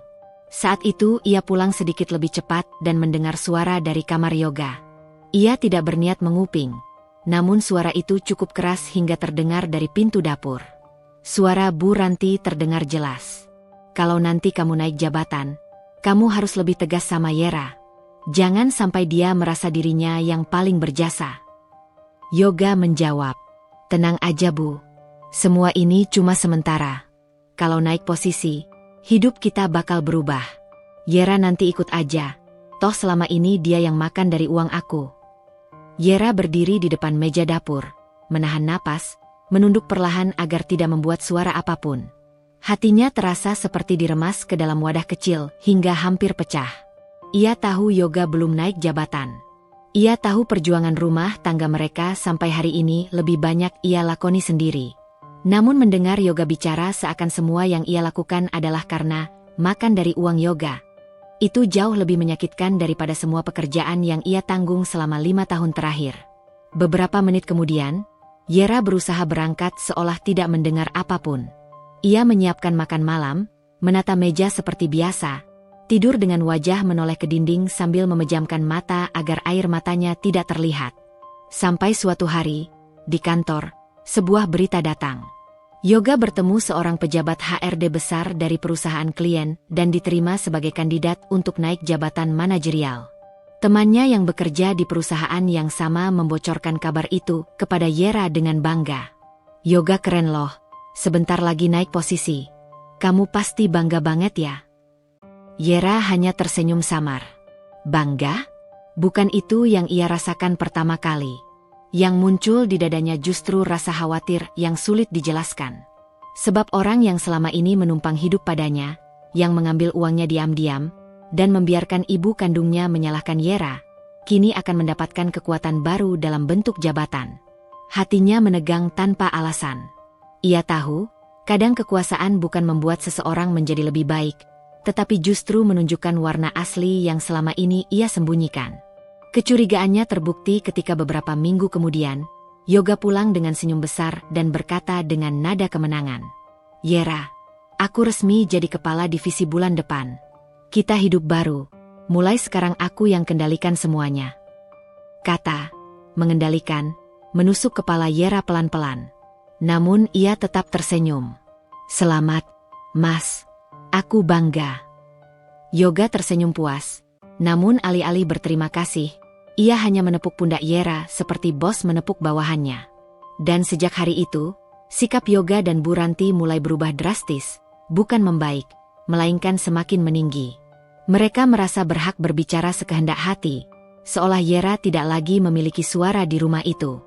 Saat itu ia pulang sedikit lebih cepat dan mendengar suara dari kamar Yoga. Ia tidak berniat menguping, namun suara itu cukup keras hingga terdengar dari pintu dapur. Suara Bu Ranti terdengar jelas. "Kalau nanti kamu naik jabatan, kamu harus lebih tegas sama Yera. Jangan sampai dia merasa dirinya yang paling berjasa." Yoga menjawab, "Tenang aja Bu, semua ini cuma sementara. Kalau naik posisi, hidup kita bakal berubah. Yera nanti ikut aja, toh selama ini dia yang makan dari uang aku." Yera berdiri di depan meja dapur, menahan napas, menunduk perlahan agar tidak membuat suara apapun. Hatinya terasa seperti diremas ke dalam wadah kecil hingga hampir pecah. Ia tahu Yoga belum naik jabatan. Ia tahu perjuangan rumah tangga mereka sampai hari ini lebih banyak ia lakoni sendiri. Namun mendengar Yoga bicara seakan semua yang ia lakukan adalah karena makan dari uang Yoga, itu jauh lebih menyakitkan daripada semua pekerjaan yang ia tanggung selama 5 tahun terakhir. Beberapa menit kemudian, Yera berusaha berangkat seolah tidak mendengar apapun. Ia menyiapkan makan malam, menata meja seperti biasa, tidur dengan wajah menoleh ke dinding sambil memejamkan mata agar air matanya tidak terlihat. Sampai suatu hari, di kantor, sebuah berita datang. Yoga bertemu seorang pejabat HRD besar dari perusahaan klien dan diterima sebagai kandidat untuk naik jabatan manajerial. Temannya yang bekerja di perusahaan yang sama membocorkan kabar itu kepada Yera dengan bangga. "Yoga keren loh, sebentar lagi naik posisi. Kamu pasti bangga banget ya?" Yera hanya tersenyum samar. Bangga? Bukan itu yang ia rasakan pertama kali. Yang muncul di dadanya justru rasa khawatir yang sulit dijelaskan. Sebab orang yang selama ini menumpang hidup padanya, yang mengambil uangnya diam-diam, dan membiarkan ibu kandungnya menyalahkan Yera, kini akan mendapatkan kekuatan baru dalam bentuk jabatan. Hatinya menegang tanpa alasan. Ia tahu, kadang kekuasaan bukan membuat seseorang menjadi lebih baik, tetapi justru menunjukkan warna asli yang selama ini ia sembunyikan. Kecurigaannya terbukti ketika beberapa minggu kemudian, Yoga pulang dengan senyum besar dan berkata dengan nada kemenangan, "Yera, aku resmi jadi kepala divisi bulan depan. Kita hidup baru, mulai sekarang aku yang kendalikan semuanya." Kata mengendalikan menusuk kepala Yera pelan-pelan. Namun ia tetap tersenyum. "Selamat, Mas. Aku bangga." Yoga tersenyum puas. Namun alih-alih berterima kasih, ia hanya menepuk pundak Yera seperti bos menepuk bawahannya. Dan sejak hari itu, sikap Yoga dan Bu Ranti mulai berubah drastis, bukan membaik, melainkan semakin meninggi. Mereka merasa berhak berbicara sekehendak hati, seolah Yera tidak lagi memiliki suara di rumah itu.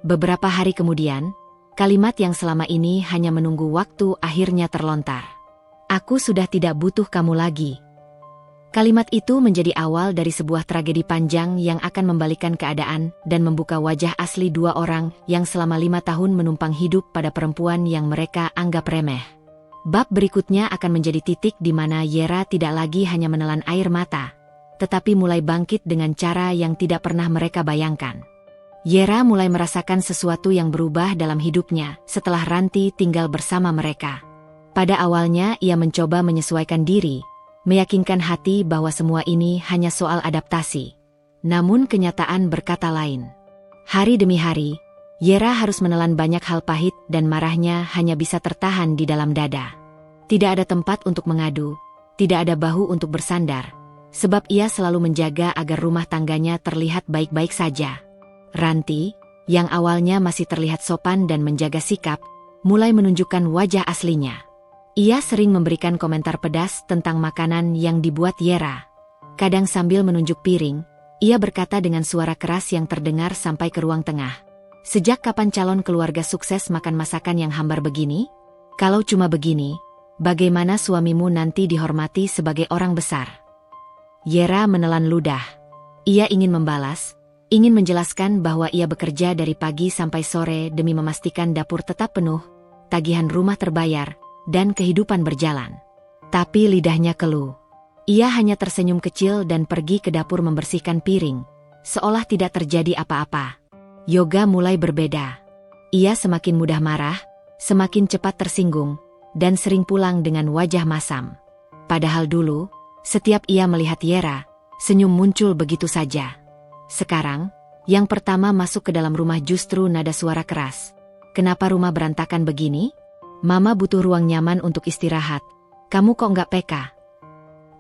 Beberapa hari kemudian, kalimat yang selama ini hanya menunggu waktu akhirnya terlontar. "Aku sudah tidak butuh kamu lagi." Kalimat itu menjadi awal dari sebuah tragedi panjang yang akan membalikkan keadaan dan membuka wajah asli dua orang yang selama 5 tahun menumpang hidup pada perempuan yang mereka anggap remeh. Bab berikutnya akan menjadi titik di mana Yera tidak lagi hanya menelan air mata, tetapi mulai bangkit dengan cara yang tidak pernah mereka bayangkan. Yera mulai merasakan sesuatu yang berubah dalam hidupnya setelah Ranti tinggal bersama mereka. Pada awalnya ia mencoba menyesuaikan diri, meyakinkan hati bahwa semua ini hanya soal adaptasi. Namun kenyataan berkata lain. Hari demi hari, Yera harus menelan banyak hal pahit dan marahnya hanya bisa tertahan di dalam dada. Tidak ada tempat untuk mengadu, tidak ada bahu untuk bersandar, sebab ia selalu menjaga agar rumah tangganya terlihat baik-baik saja. Ranti, yang awalnya masih terlihat sopan dan menjaga sikap, mulai menunjukkan wajah aslinya. Ia sering memberikan komentar pedas tentang makanan yang dibuat Yera. Kadang sambil menunjuk piring, ia berkata dengan suara keras yang terdengar sampai ke ruang tengah. "Sejak kapan calon keluarga sukses makan masakan yang hambar begini? Kalau cuma begini, bagaimana suamimu nanti dihormati sebagai orang besar?" Yera menelan ludah. Ia ingin membalas, ingin menjelaskan bahwa ia bekerja dari pagi sampai sore demi memastikan dapur tetap penuh, tagihan rumah terbayar, dan kehidupan berjalan. Tapi lidahnya keluh. Ia hanya tersenyum kecil dan pergi ke dapur membersihkan piring, seolah tidak terjadi apa-apa. Yoga mulai berbeda. Ia semakin mudah marah, semakin cepat tersinggung, dan sering pulang dengan wajah masam. Padahal dulu, setiap ia melihat Yera, senyum muncul begitu saja. Sekarang, yang pertama masuk ke dalam rumah justru nada suara keras. "Kenapa rumah berantakan begini? Mama butuh ruang nyaman untuk istirahat. Kamu kok nggak peka?"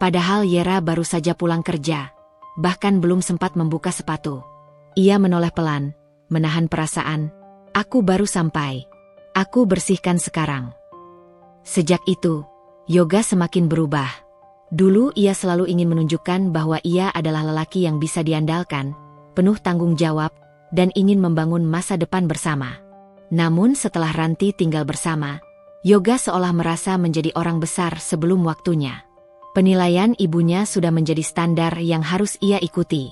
Padahal Yera baru saja pulang kerja, bahkan belum sempat membuka sepatu. Ia menoleh pelan, menahan perasaan. "Aku baru sampai. Aku bersihkan sekarang." Sejak itu, Yoga semakin berubah. Dulu ia selalu ingin menunjukkan bahwa ia adalah lelaki yang bisa diandalkan, penuh tanggung jawab, dan ingin membangun masa depan bersama. Namun setelah Ranti tinggal bersama, Yoga seolah merasa menjadi orang besar sebelum waktunya. Penilaian ibunya sudah menjadi standar yang harus ia ikuti.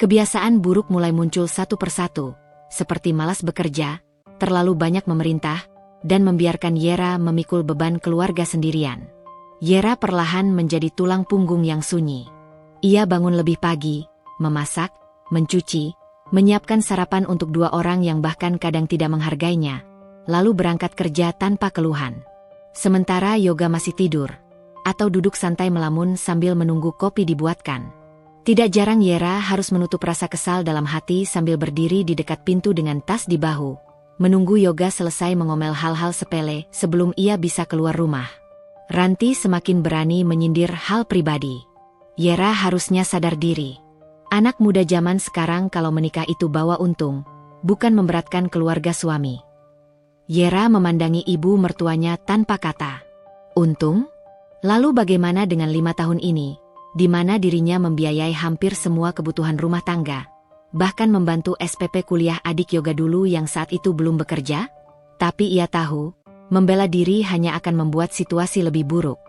Kebiasaan buruk mulai muncul satu persatu, seperti malas bekerja, terlalu banyak memerintah, dan membiarkan Yera memikul beban keluarga sendirian. Yera perlahan menjadi tulang punggung yang sunyi. Ia bangun lebih pagi, memasak, mencuci, menyiapkan sarapan untuk 2 orang yang bahkan kadang tidak menghargainya, lalu berangkat kerja tanpa keluhan. Sementara Yoga masih tidur, atau duduk santai melamun sambil menunggu kopi dibuatkan. Tidak jarang Yera harus menutup rasa kesal dalam hati sambil berdiri di dekat pintu dengan tas di bahu, menunggu Yoga selesai mengomel hal-hal sepele sebelum ia bisa keluar rumah. Ranti semakin berani menyindir hal pribadi. Yera harusnya sadar diri. Anak muda zaman sekarang kalau menikah itu bawa untung, bukan memberatkan keluarga suami. Yera memandangi ibu mertuanya tanpa kata. Untung? Lalu bagaimana dengan 5 tahun ini, di mana dirinya membiayai hampir semua kebutuhan rumah tangga, bahkan membantu SPP kuliah adik Yoga dulu yang saat itu belum bekerja? Tapi ia tahu, membela diri hanya akan membuat situasi lebih buruk.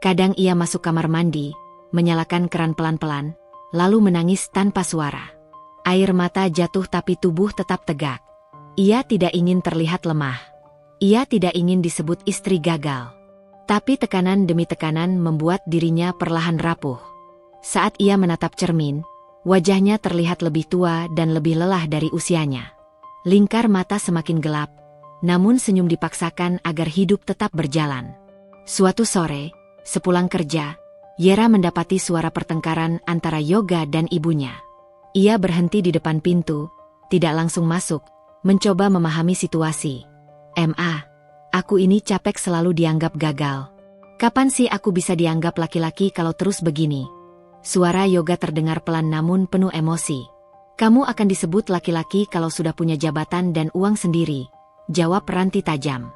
Kadang ia masuk kamar mandi, menyalakan keran pelan-pelan, lalu menangis tanpa suara. Air mata jatuh tapi tubuh tetap tegak. Ia tidak ingin terlihat lemah. Ia tidak ingin disebut istri gagal. Tapi tekanan demi tekanan membuat dirinya perlahan rapuh. Saat ia menatap cermin, wajahnya terlihat lebih tua dan lebih lelah dari usianya. Lingkar mata semakin gelap, namun senyum dipaksakan agar hidup tetap berjalan. Suatu sore, sepulang kerja, Yera mendapati suara pertengkaran antara Yoga dan ibunya. Ia berhenti di depan pintu, tidak langsung masuk, mencoba memahami situasi. "Ma, aku ini capek selalu dianggap gagal. Kapan sih aku bisa dianggap laki-laki kalau terus begini?" Suara Yoga terdengar pelan namun penuh emosi. "Kamu akan disebut laki-laki kalau sudah punya jabatan dan uang sendiri," jawab Ranti tajam.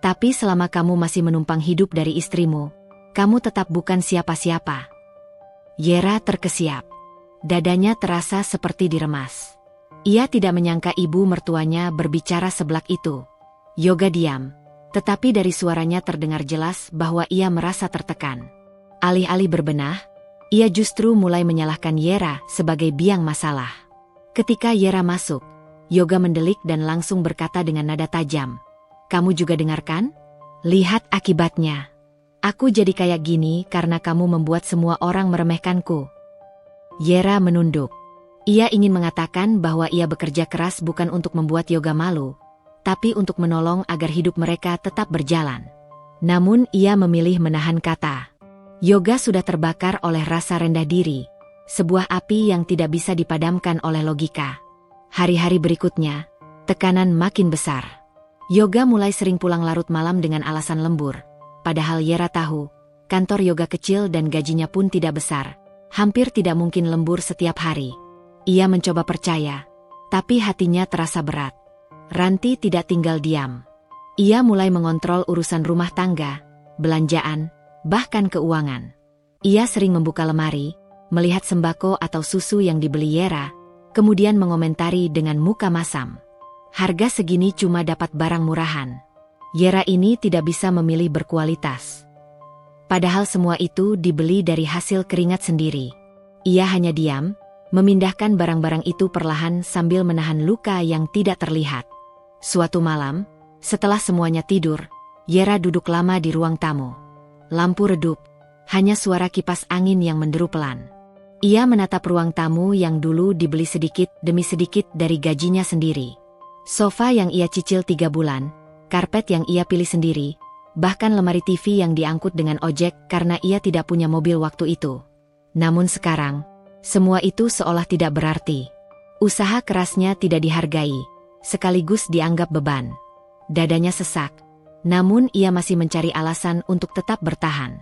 "Tapi selama kamu masih menumpang hidup dari istrimu, kamu tetap bukan siapa-siapa." Yera terkesiap. Dadanya terasa seperti diremas. Ia tidak menyangka ibu mertuanya berbicara seblak itu. Yoga diam, tetapi dari suaranya terdengar jelas bahwa ia merasa tertekan. Alih-alih berbenah, ia justru mulai menyalahkan Yera sebagai biang masalah. Ketika Yera masuk, Yoga mendelik dan langsung berkata dengan nada tajam, "Kamu juga dengarkan? Lihat akibatnya. Aku jadi kayak gini karena kamu membuat semua orang meremehkanku." Yera menunduk. Ia ingin mengatakan bahwa ia bekerja keras bukan untuk membuat Yoga malu, tapi untuk menolong agar hidup mereka tetap berjalan. Namun ia memilih menahan kata. Yoga sudah terbakar oleh rasa rendah diri, sebuah api yang tidak bisa dipadamkan oleh logika. Hari-hari berikutnya, tekanan makin besar. Yoga mulai sering pulang larut malam dengan alasan lembur. Padahal Yera tahu, kantor Yoga kecil dan gajinya pun tidak besar, hampir tidak mungkin lembur setiap hari. Ia mencoba percaya, tapi hatinya terasa berat. Ranti tidak tinggal diam. Ia mulai mengontrol urusan rumah tangga, belanjaan, bahkan keuangan. Ia sering membuka lemari, melihat sembako atau susu yang dibeli Yera, kemudian mengomentari dengan muka masam. Harga segini cuma dapat barang murahan. Yera ini tidak bisa memilih berkualitas. Padahal semua itu dibeli dari hasil keringat sendiri. Ia hanya diam, memindahkan barang-barang itu perlahan sambil menahan luka yang tidak terlihat. Suatu malam, setelah semuanya tidur, Yera duduk lama di ruang tamu. Lampu redup, hanya suara kipas angin yang menderu pelan. Ia menatap ruang tamu yang dulu dibeli sedikit demi sedikit dari gajinya sendiri. Sofa yang ia cicil 3 bulan, karpet yang ia pilih sendiri, bahkan lemari TV yang diangkut dengan ojek karena ia tidak punya mobil waktu itu. Namun sekarang, semua itu seolah tidak berarti. Usaha kerasnya tidak dihargai, sekaligus dianggap beban. Dadanya sesak, namun ia masih mencari alasan untuk tetap bertahan.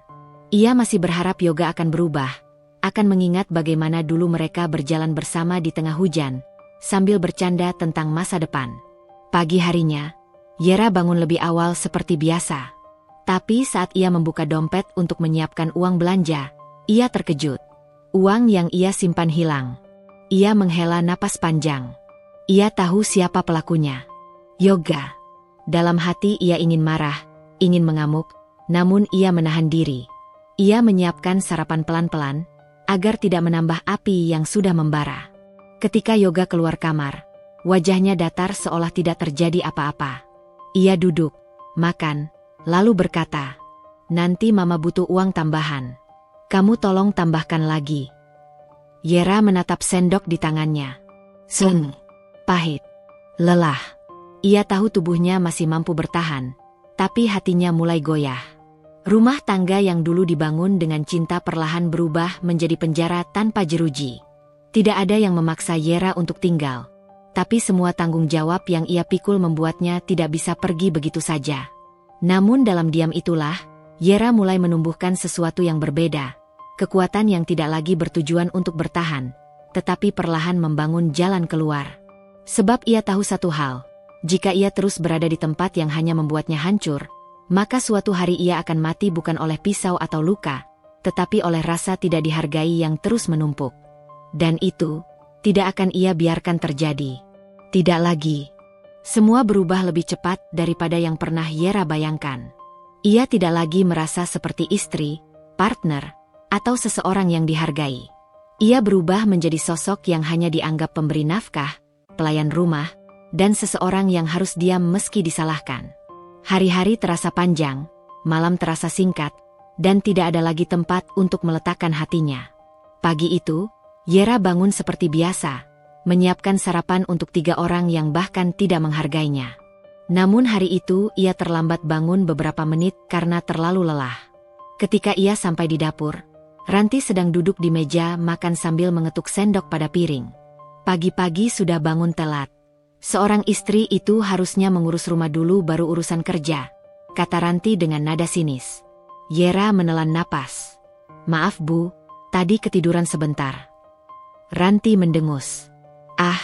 Ia masih berharap Yoga akan berubah, akan mengingat bagaimana dulu mereka berjalan bersama di tengah hujan, sambil bercanda tentang masa depan. Pagi harinya, Yera bangun lebih awal seperti biasa. Tapi saat ia membuka dompet untuk menyiapkan uang belanja, ia terkejut. Uang yang ia simpan hilang. Ia menghela napas panjang. Ia tahu siapa pelakunya. Yoga. Dalam hati ia ingin marah, ingin mengamuk, namun ia menahan diri. Ia menyiapkan sarapan pelan-pelan, agar tidak menambah api yang sudah membara. Ketika Yoga keluar kamar, wajahnya datar seolah tidak terjadi apa-apa. Ia duduk, makan, lalu berkata, "Nanti Mama butuh uang tambahan. Kamu tolong tambahkan lagi." Yera menatap sendok di tangannya. pahit, lelah. Ia tahu tubuhnya masih mampu bertahan, tapi hatinya mulai goyah. Rumah tangga yang dulu dibangun dengan cinta perlahan berubah menjadi penjara tanpa jeruji. Tidak ada yang memaksa Yera untuk tinggal, tapi semua tanggung jawab yang ia pikul membuatnya tidak bisa pergi begitu saja. Namun dalam diam itulah, Yera mulai menumbuhkan sesuatu yang berbeda. Kekuatan yang tidak lagi bertujuan untuk bertahan, tetapi perlahan membangun jalan keluar. Sebab ia tahu satu hal, jika ia terus berada di tempat yang hanya membuatnya hancur, maka suatu hari ia akan mati bukan oleh pisau atau luka, tetapi oleh rasa tidak dihargai yang terus menumpuk. Dan itu tidak akan ia biarkan terjadi. Tidak lagi. Semua berubah lebih cepat daripada yang pernah Yera bayangkan. Ia tidak lagi merasa seperti istri, partner, atau seseorang yang dihargai. Ia berubah menjadi sosok yang hanya dianggap pemberi nafkah, pelayan rumah, dan seseorang yang harus diam meski disalahkan. Hari-hari terasa panjang, malam terasa singkat, dan tidak ada lagi tempat untuk meletakkan hatinya. Pagi itu, Yera bangun seperti biasa, menyiapkan sarapan untuk 3 orang yang bahkan tidak menghargainya. Namun hari itu ia terlambat bangun beberapa menit karena terlalu lelah. Ketika ia sampai di dapur, Ranti sedang duduk di meja makan sambil mengetuk sendok pada piring. Pagi-pagi sudah bangun telat. Seorang istri itu harusnya mengurus rumah dulu baru urusan kerja, kata Ranti dengan nada sinis. Yera menelan napas. Maaf Bu, tadi ketiduran sebentar. Ranti mendengus. Ah,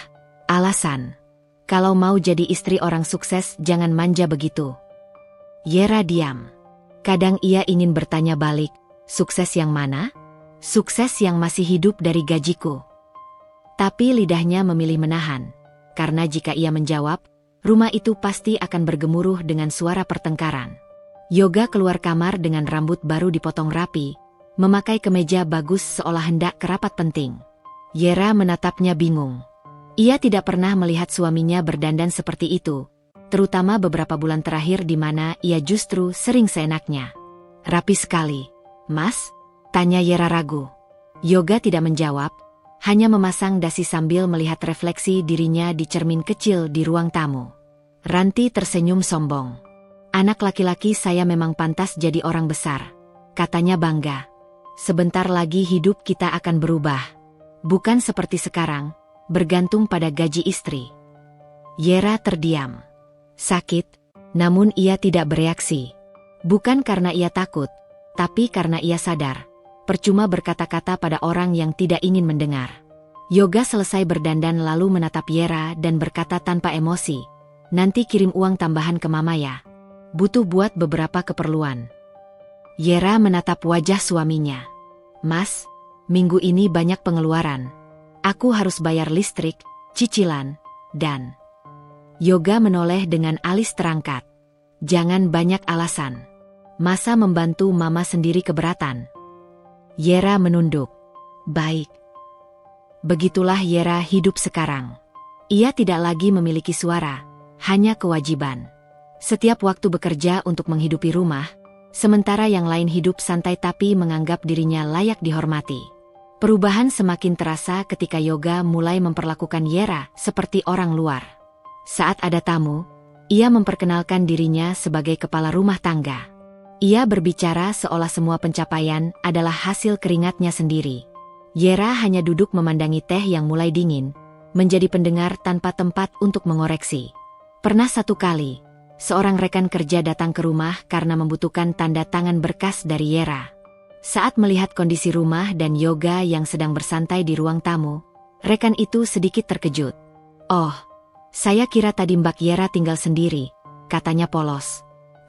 alasan. Kalau mau jadi istri orang sukses jangan manja begitu. Yera diam. Kadang ia ingin bertanya balik, sukses yang mana? Sukses yang masih hidup dari gajiku. Tapi lidahnya memilih menahan. Karena jika ia menjawab, rumah itu pasti akan bergemuruh dengan suara pertengkaran. Yoga keluar kamar dengan rambut baru dipotong rapi, memakai kemeja bagus seolah hendak ke rapat penting. Yera menatapnya bingung. Ia tidak pernah melihat suaminya berdandan seperti itu, terutama beberapa bulan terakhir di mana ia justru sering seenaknya. Rapi sekali, Mas? Tanya Yera ragu. Yoga tidak menjawab, hanya memasang dasi sambil melihat refleksi dirinya di cermin kecil di ruang tamu. Ranti tersenyum sombong. Anak laki-laki saya memang pantas jadi orang besar, katanya bangga. Sebentar lagi hidup kita akan berubah. Bukan seperti sekarang, bergantung pada gaji istri. Yera terdiam. Sakit, namun ia tidak bereaksi. Bukan karena ia takut, tapi karena ia sadar. Percuma berkata-kata pada orang yang tidak ingin mendengar. Yoga selesai berdandan lalu menatap Yera dan berkata tanpa emosi, nanti kirim uang tambahan ke Mama ya. Butuh buat beberapa keperluan. Yera menatap wajah suaminya. Mas, minggu ini banyak pengeluaran. Aku harus bayar listrik, cicilan, dan... Yoga menoleh dengan alis terangkat. Jangan banyak alasan. Masa membantu Mama sendiri keberatan? Yera menunduk. Baik. Begitulah Yera hidup sekarang. Ia tidak lagi memiliki suara, hanya kewajiban. Setiap waktu bekerja untuk menghidupi rumah, sementara yang lain hidup santai tapi menganggap dirinya layak dihormati. Perubahan semakin terasa ketika Yoga mulai memperlakukan Yera seperti orang luar. Saat ada tamu, ia memperkenalkan dirinya sebagai kepala rumah tangga. Ia berbicara seolah semua pencapaian adalah hasil keringatnya sendiri. Yera hanya duduk memandangi teh yang mulai dingin, menjadi pendengar tanpa tempat untuk mengoreksi. Pernah satu kali, seorang rekan kerja datang ke rumah karena membutuhkan tanda tangan berkas dari Yera. Saat melihat kondisi rumah dan Yoga yang sedang bersantai di ruang tamu, rekan itu sedikit terkejut. Oh, saya kira tadi Mbak Yera tinggal sendiri, katanya polos.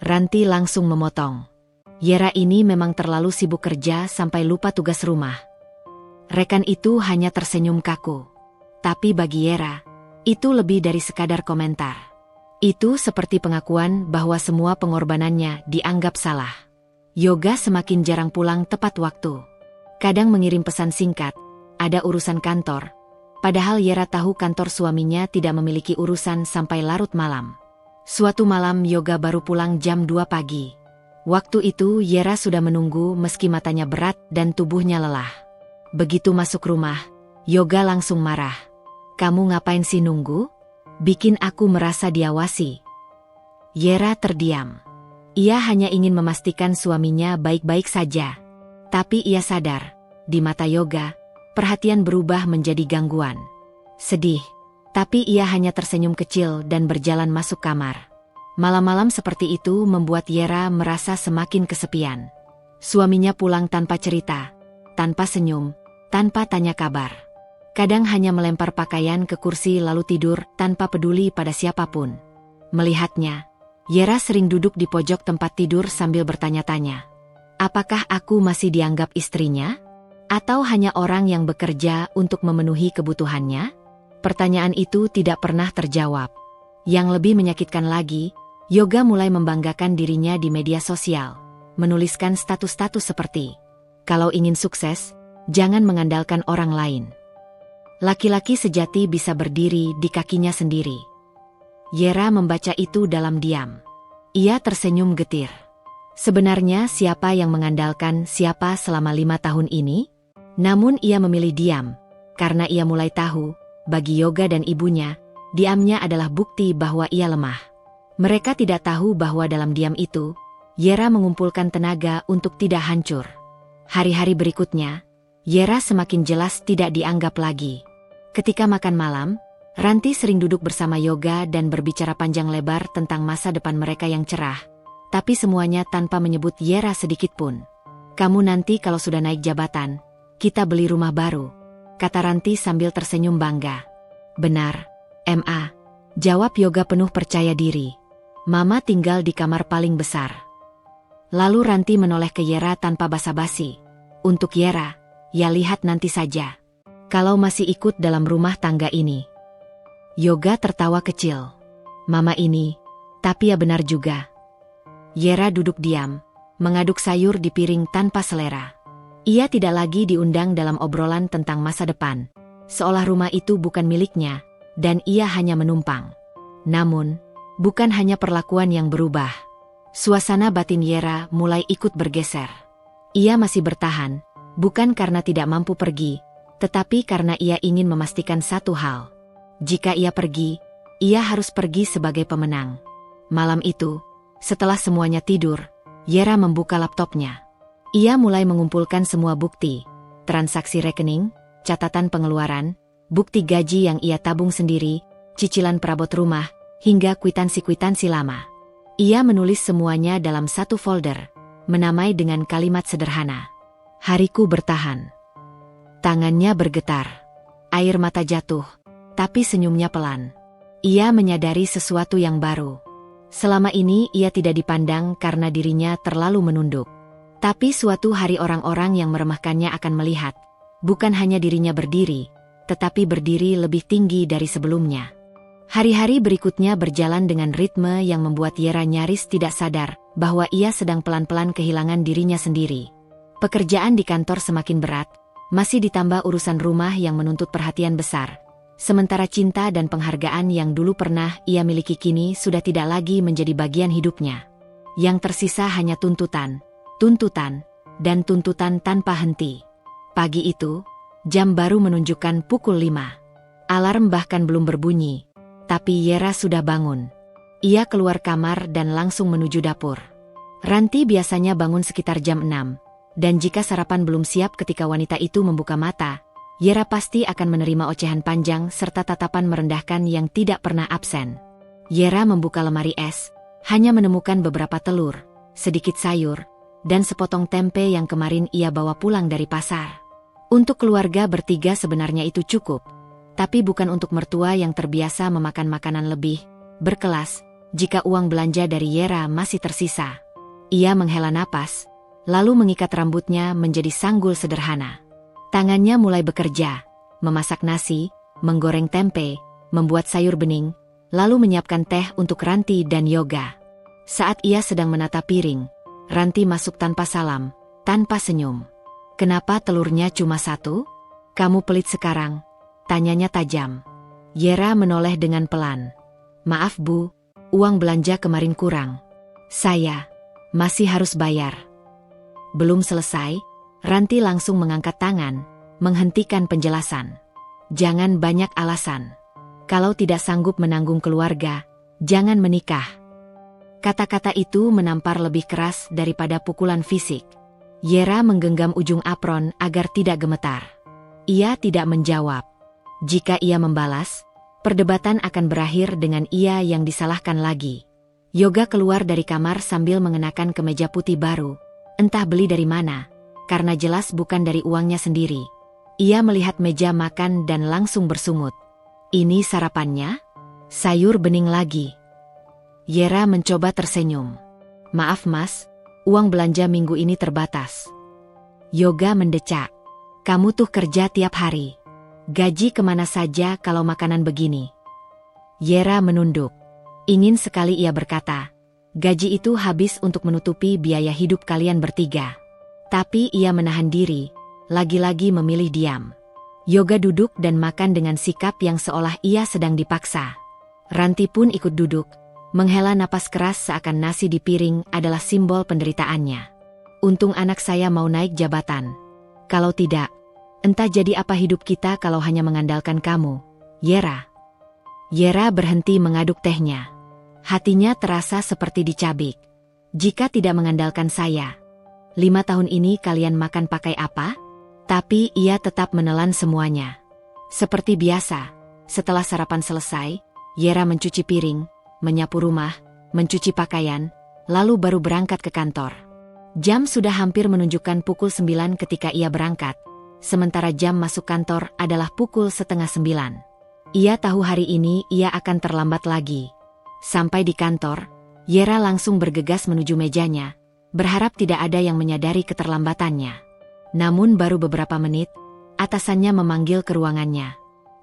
Ranti langsung memotong. Yera ini memang terlalu sibuk kerja sampai lupa tugas rumah. Rekan itu hanya tersenyum kaku. Tapi bagi Yera, itu lebih dari sekadar komentar. Itu seperti pengakuan bahwa semua pengorbanannya dianggap salah. Yoga semakin jarang pulang tepat waktu. Kadang mengirim pesan singkat, ada urusan kantor. Padahal Yera tahu kantor suaminya tidak memiliki urusan sampai larut malam. Suatu malam Yoga baru pulang jam 2 pagi. Waktu itu Yera sudah menunggu meski matanya berat dan tubuhnya lelah. Begitu masuk rumah, Yoga langsung marah. Kamu ngapain sih nunggu? bikin aku merasa diawasi. Yera terdiam. Ia hanya ingin memastikan suaminya baik-baik saja. Tapi ia sadar, di mata Yoga, perhatian berubah menjadi gangguan. Sedih, tapi ia hanya tersenyum kecil dan berjalan masuk kamar. Malam-malam seperti itu membuat Yera merasa semakin kesepian. Suaminya pulang tanpa cerita, tanpa senyum, tanpa tanya kabar. Kadang hanya melempar pakaian ke kursi lalu tidur tanpa peduli pada siapapun. Melihatnya, Yera sering duduk di pojok tempat tidur sambil bertanya-tanya. Apakah aku masih dianggap istrinya? Atau hanya orang yang bekerja untuk memenuhi kebutuhannya? Pertanyaan itu tidak pernah terjawab. Yang lebih menyakitkan lagi, Yoga mulai membanggakan dirinya di media sosial. Menuliskan status-status seperti, kalau ingin sukses, jangan mengandalkan orang lain. Laki-laki sejati bisa berdiri di kakinya sendiri. Yera membaca itu dalam diam. Ia tersenyum getir. Sebenarnya siapa yang mengandalkan siapa selama 5 tahun ini? Namun ia memilih diam, karena ia mulai tahu, bagi Yoga dan ibunya, diamnya adalah bukti bahwa ia lemah. Mereka tidak tahu bahwa dalam diam itu, Yera mengumpulkan tenaga untuk tidak hancur. Hari-hari berikutnya, Yera semakin jelas tidak dianggap lagi. Ketika makan malam, Ranti sering duduk bersama Yoga dan berbicara panjang lebar tentang masa depan mereka yang cerah. Tapi semuanya tanpa menyebut Yera sedikit pun. Kamu nanti kalau sudah naik jabatan, kita beli rumah baru, kata Ranti sambil tersenyum bangga. Benar, Ma, jawab Yoga penuh percaya diri. Mama tinggal di kamar paling besar. Lalu Ranti menoleh ke Yera tanpa basa-basi. Untuk Yera, ya lihat nanti saja. Kalau masih ikut dalam rumah tangga ini. Yoga tertawa kecil. Mama ini, tapi ya benar juga. Yera duduk diam, mengaduk sayur di piring tanpa selera. Ia tidak lagi diundang dalam obrolan tentang masa depan. Seolah rumah itu bukan miliknya, dan ia hanya menumpang. Namun, bukan hanya perlakuan yang berubah. Suasana batin Yera mulai ikut bergeser. Ia masih bertahan, bukan karena tidak mampu pergi, tetapi karena ia ingin memastikan satu hal. Jika ia pergi, ia harus pergi sebagai pemenang. Malam itu, setelah semuanya tidur, Yera membuka laptopnya. Ia mulai mengumpulkan semua bukti, transaksi rekening, catatan pengeluaran, bukti gaji yang ia tabung sendiri, cicilan perabot rumah, hingga kwitansi-kwitansi lama. Ia menulis semuanya dalam satu folder, menamai dengan kalimat sederhana. Hariku bertahan. Tangannya bergetar. Air mata jatuh. Tapi senyumnya pelan. Ia menyadari sesuatu yang baru. Selama ini ia tidak dipandang karena dirinya terlalu menunduk. Tapi suatu hari orang-orang yang meremehkannya akan melihat, bukan hanya dirinya berdiri, tetapi berdiri lebih tinggi dari sebelumnya. Hari-hari berikutnya berjalan dengan ritme yang membuat Yera nyaris tidak sadar bahwa ia sedang pelan-pelan kehilangan dirinya sendiri. Pekerjaan di kantor semakin berat, masih ditambah urusan rumah yang menuntut perhatian besar. Sementara cinta dan penghargaan yang dulu pernah ia miliki kini sudah tidak lagi menjadi bagian hidupnya. Yang tersisa hanya tuntutan, dan tuntutan tanpa henti. Pagi itu, jam baru menunjukkan pukul 5. Alarm bahkan belum berbunyi, tapi Yera sudah bangun. Ia keluar kamar dan langsung menuju dapur. Ranti biasanya bangun sekitar jam 6, dan jika sarapan belum siap ketika wanita itu membuka mata, Yera pasti akan menerima ocehan panjang serta tatapan merendahkan yang tidak pernah absen. Yera membuka lemari es, hanya menemukan beberapa telur, sedikit sayur, dan sepotong tempe yang kemarin ia bawa pulang dari pasar. Untuk keluarga bertiga sebenarnya itu cukup, tapi bukan untuk mertua yang terbiasa memakan makanan lebih berkelas jika uang belanja dari Yera masih tersisa. Ia menghela napas, lalu mengikat rambutnya menjadi sanggul sederhana. Tangannya mulai bekerja, memasak nasi, menggoreng tempe, membuat sayur bening, lalu menyiapkan teh untuk Ranti dan Yoga. Saat ia sedang menata piring, Ranti masuk tanpa salam, tanpa senyum. Kenapa telurnya cuma satu? Kamu pelit sekarang? Tanyanya tajam. Yera menoleh dengan pelan. Maaf Bu, uang belanja kemarin kurang. Saya masih harus bayar. Belum selesai, Ranti langsung mengangkat tangan, menghentikan penjelasan. Jangan banyak alasan. Kalau tidak sanggup menanggung keluarga, jangan menikah. Kata-kata itu menampar lebih keras daripada pukulan fisik. Yera menggenggam ujung apron agar tidak gemetar. Ia tidak menjawab. Jika ia membalas, perdebatan akan berakhir dengan ia yang disalahkan lagi. Yoga keluar dari kamar sambil mengenakan kemeja putih baru, entah beli dari mana, karena jelas bukan dari uangnya sendiri. Ia melihat meja makan dan langsung bersungut. Ini sarapannya? Sayur bening lagi. Yera mencoba tersenyum. Maaf mas, uang belanja minggu ini terbatas. Yoga mendecak. Kamu tuh kerja tiap hari. Gaji kemana saja kalau makanan begini? Yera menunduk. Ingin sekali ia berkata, gaji itu habis untuk menutupi biaya hidup kalian bertiga. Tapi ia menahan diri, lagi-lagi memilih diam. Yoga duduk dan makan dengan sikap yang seolah ia sedang dipaksa. Ranti pun ikut duduk, menghela napas keras seakan nasi di piring adalah simbol penderitaannya. Untung anak saya mau naik jabatan. Kalau tidak, entah jadi apa hidup kita kalau hanya mengandalkan kamu, Yera. Yera berhenti mengaduk tehnya. Hatinya terasa seperti dicabik. Jika tidak mengandalkan saya, 5 tahun ini kalian makan pakai apa? Tapi ia tetap menelan semuanya. Seperti biasa, setelah sarapan selesai, Yera mencuci piring, menyapu rumah, mencuci pakaian, lalu baru berangkat ke kantor. Jam sudah hampir menunjukkan pukul 9 ketika ia berangkat, sementara jam masuk kantor adalah pukul 8:30. Ia tahu hari ini ia akan terlambat lagi. Sampai di kantor, Yera langsung bergegas menuju mejanya, berharap tidak ada yang menyadari keterlambatannya. Namun baru beberapa menit, atasannya memanggil ke ruangannya.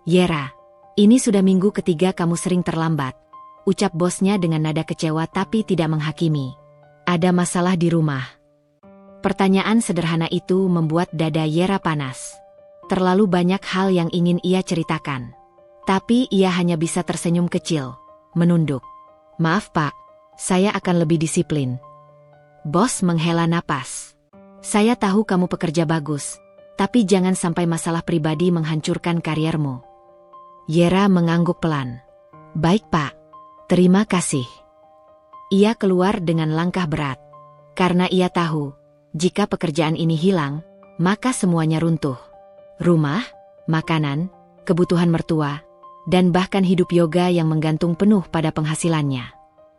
Yera, ini sudah minggu ketiga kamu sering terlambat, ucap bosnya dengan nada kecewa tapi tidak menghakimi. Ada masalah di rumah. Pertanyaan sederhana itu membuat dada Yera panas. Terlalu banyak hal yang ingin ia ceritakan. Tapi ia hanya bisa tersenyum kecil, menunduk. Maaf pak, saya akan lebih disiplin. Bos menghela napas. Saya tahu kamu pekerja bagus, tapi jangan sampai masalah pribadi menghancurkan kariermu. Yera mengangguk pelan. Baik pak, terima kasih. Ia keluar dengan langkah berat. Karena ia tahu, jika pekerjaan ini hilang, maka semuanya runtuh. Rumah, makanan, kebutuhan mertua, dan bahkan hidup Yoga yang menggantung penuh pada penghasilannya.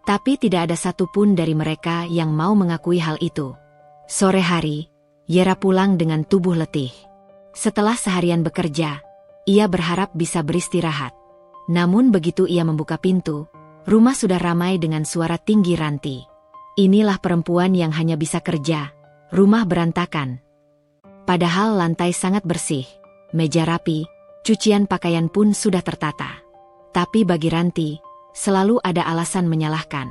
Tapi tidak ada satupun dari mereka yang mau mengakui hal itu. Sore hari, Yera pulang dengan tubuh letih. Setelah seharian bekerja, ia berharap bisa beristirahat. Namun begitu ia membuka pintu, rumah sudah ramai dengan suara tinggi Ranti. Inilah perempuan yang hanya bisa kerja, rumah berantakan. Padahal lantai sangat bersih, meja rapi, cucian pakaian pun sudah tertata. Tapi bagi Ranti, selalu ada alasan menyalahkan.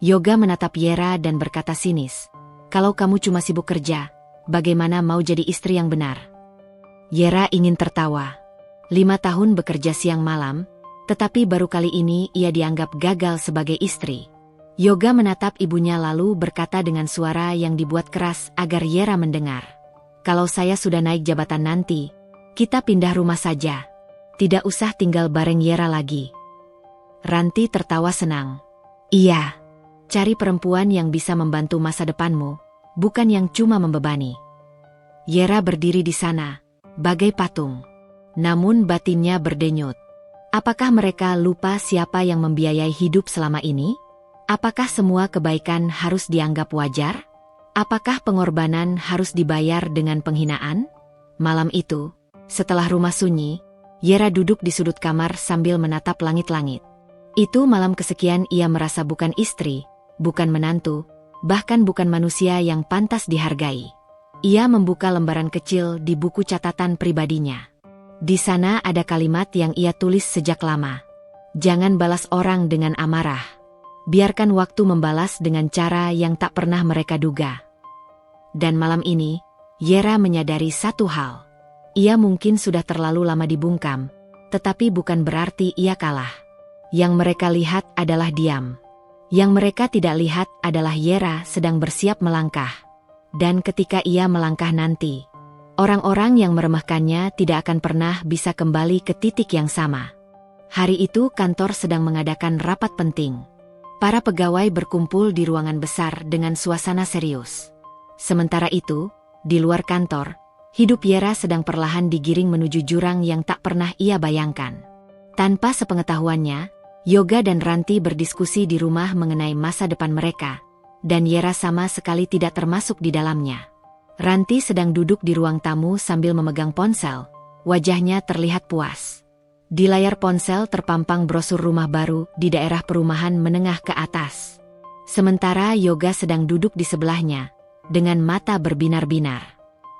Yoga menatap Yera dan berkata sinis, kalau kamu cuma sibuk kerja, bagaimana mau jadi istri yang benar? Yera ingin tertawa. 5 tahun bekerja siang malam, tetapi baru kali ini ia dianggap gagal sebagai istri. Yoga menatap ibunya lalu berkata dengan suara yang dibuat keras agar Yera mendengar. Kalau saya sudah naik jabatan nanti, kita pindah rumah saja. Tidak usah tinggal bareng Yera lagi. Ranti tertawa senang. Iya, cari perempuan yang bisa membantu masa depanmu, bukan yang cuma membebani. Yera berdiri di sana, bagai patung. Namun batinnya berdenyut. Apakah mereka lupa siapa yang membiayai hidup selama ini? Apakah semua kebaikan harus dianggap wajar? Apakah pengorbanan harus dibayar dengan penghinaan? Malam itu, setelah rumah sunyi, Yera duduk di sudut kamar sambil menatap langit-langit. Itu malam kesekian ia merasa bukan istri, bukan menantu, bahkan bukan manusia yang pantas dihargai. Ia membuka lembaran kecil di buku catatan pribadinya. Di sana ada kalimat yang ia tulis sejak lama. Jangan balas orang dengan amarah. Biarkan waktu membalas dengan cara yang tak pernah mereka duga. Dan malam ini, Yera menyadari satu hal. Ia mungkin sudah terlalu lama dibungkam, tetapi bukan berarti ia kalah. Yang mereka lihat adalah diam. Yang mereka tidak lihat adalah Yera sedang bersiap melangkah. Dan ketika ia melangkah nanti, orang-orang yang meremehkannya tidak akan pernah bisa kembali ke titik yang sama. Hari itu kantor sedang mengadakan rapat penting. Para pegawai berkumpul di ruangan besar dengan suasana serius. Sementara itu, di luar kantor, hidup Yera sedang perlahan digiring menuju jurang yang tak pernah ia bayangkan. Tanpa sepengetahuannya, Yoga dan Ranti berdiskusi di rumah mengenai masa depan mereka, dan Yera sama sekali tidak termasuk di dalamnya. Ranti sedang duduk di ruang tamu sambil memegang ponsel, wajahnya terlihat puas. Di layar ponsel terpampang brosur rumah baru di daerah perumahan menengah ke atas. Sementara Yoga sedang duduk di sebelahnya, dengan mata berbinar-binar.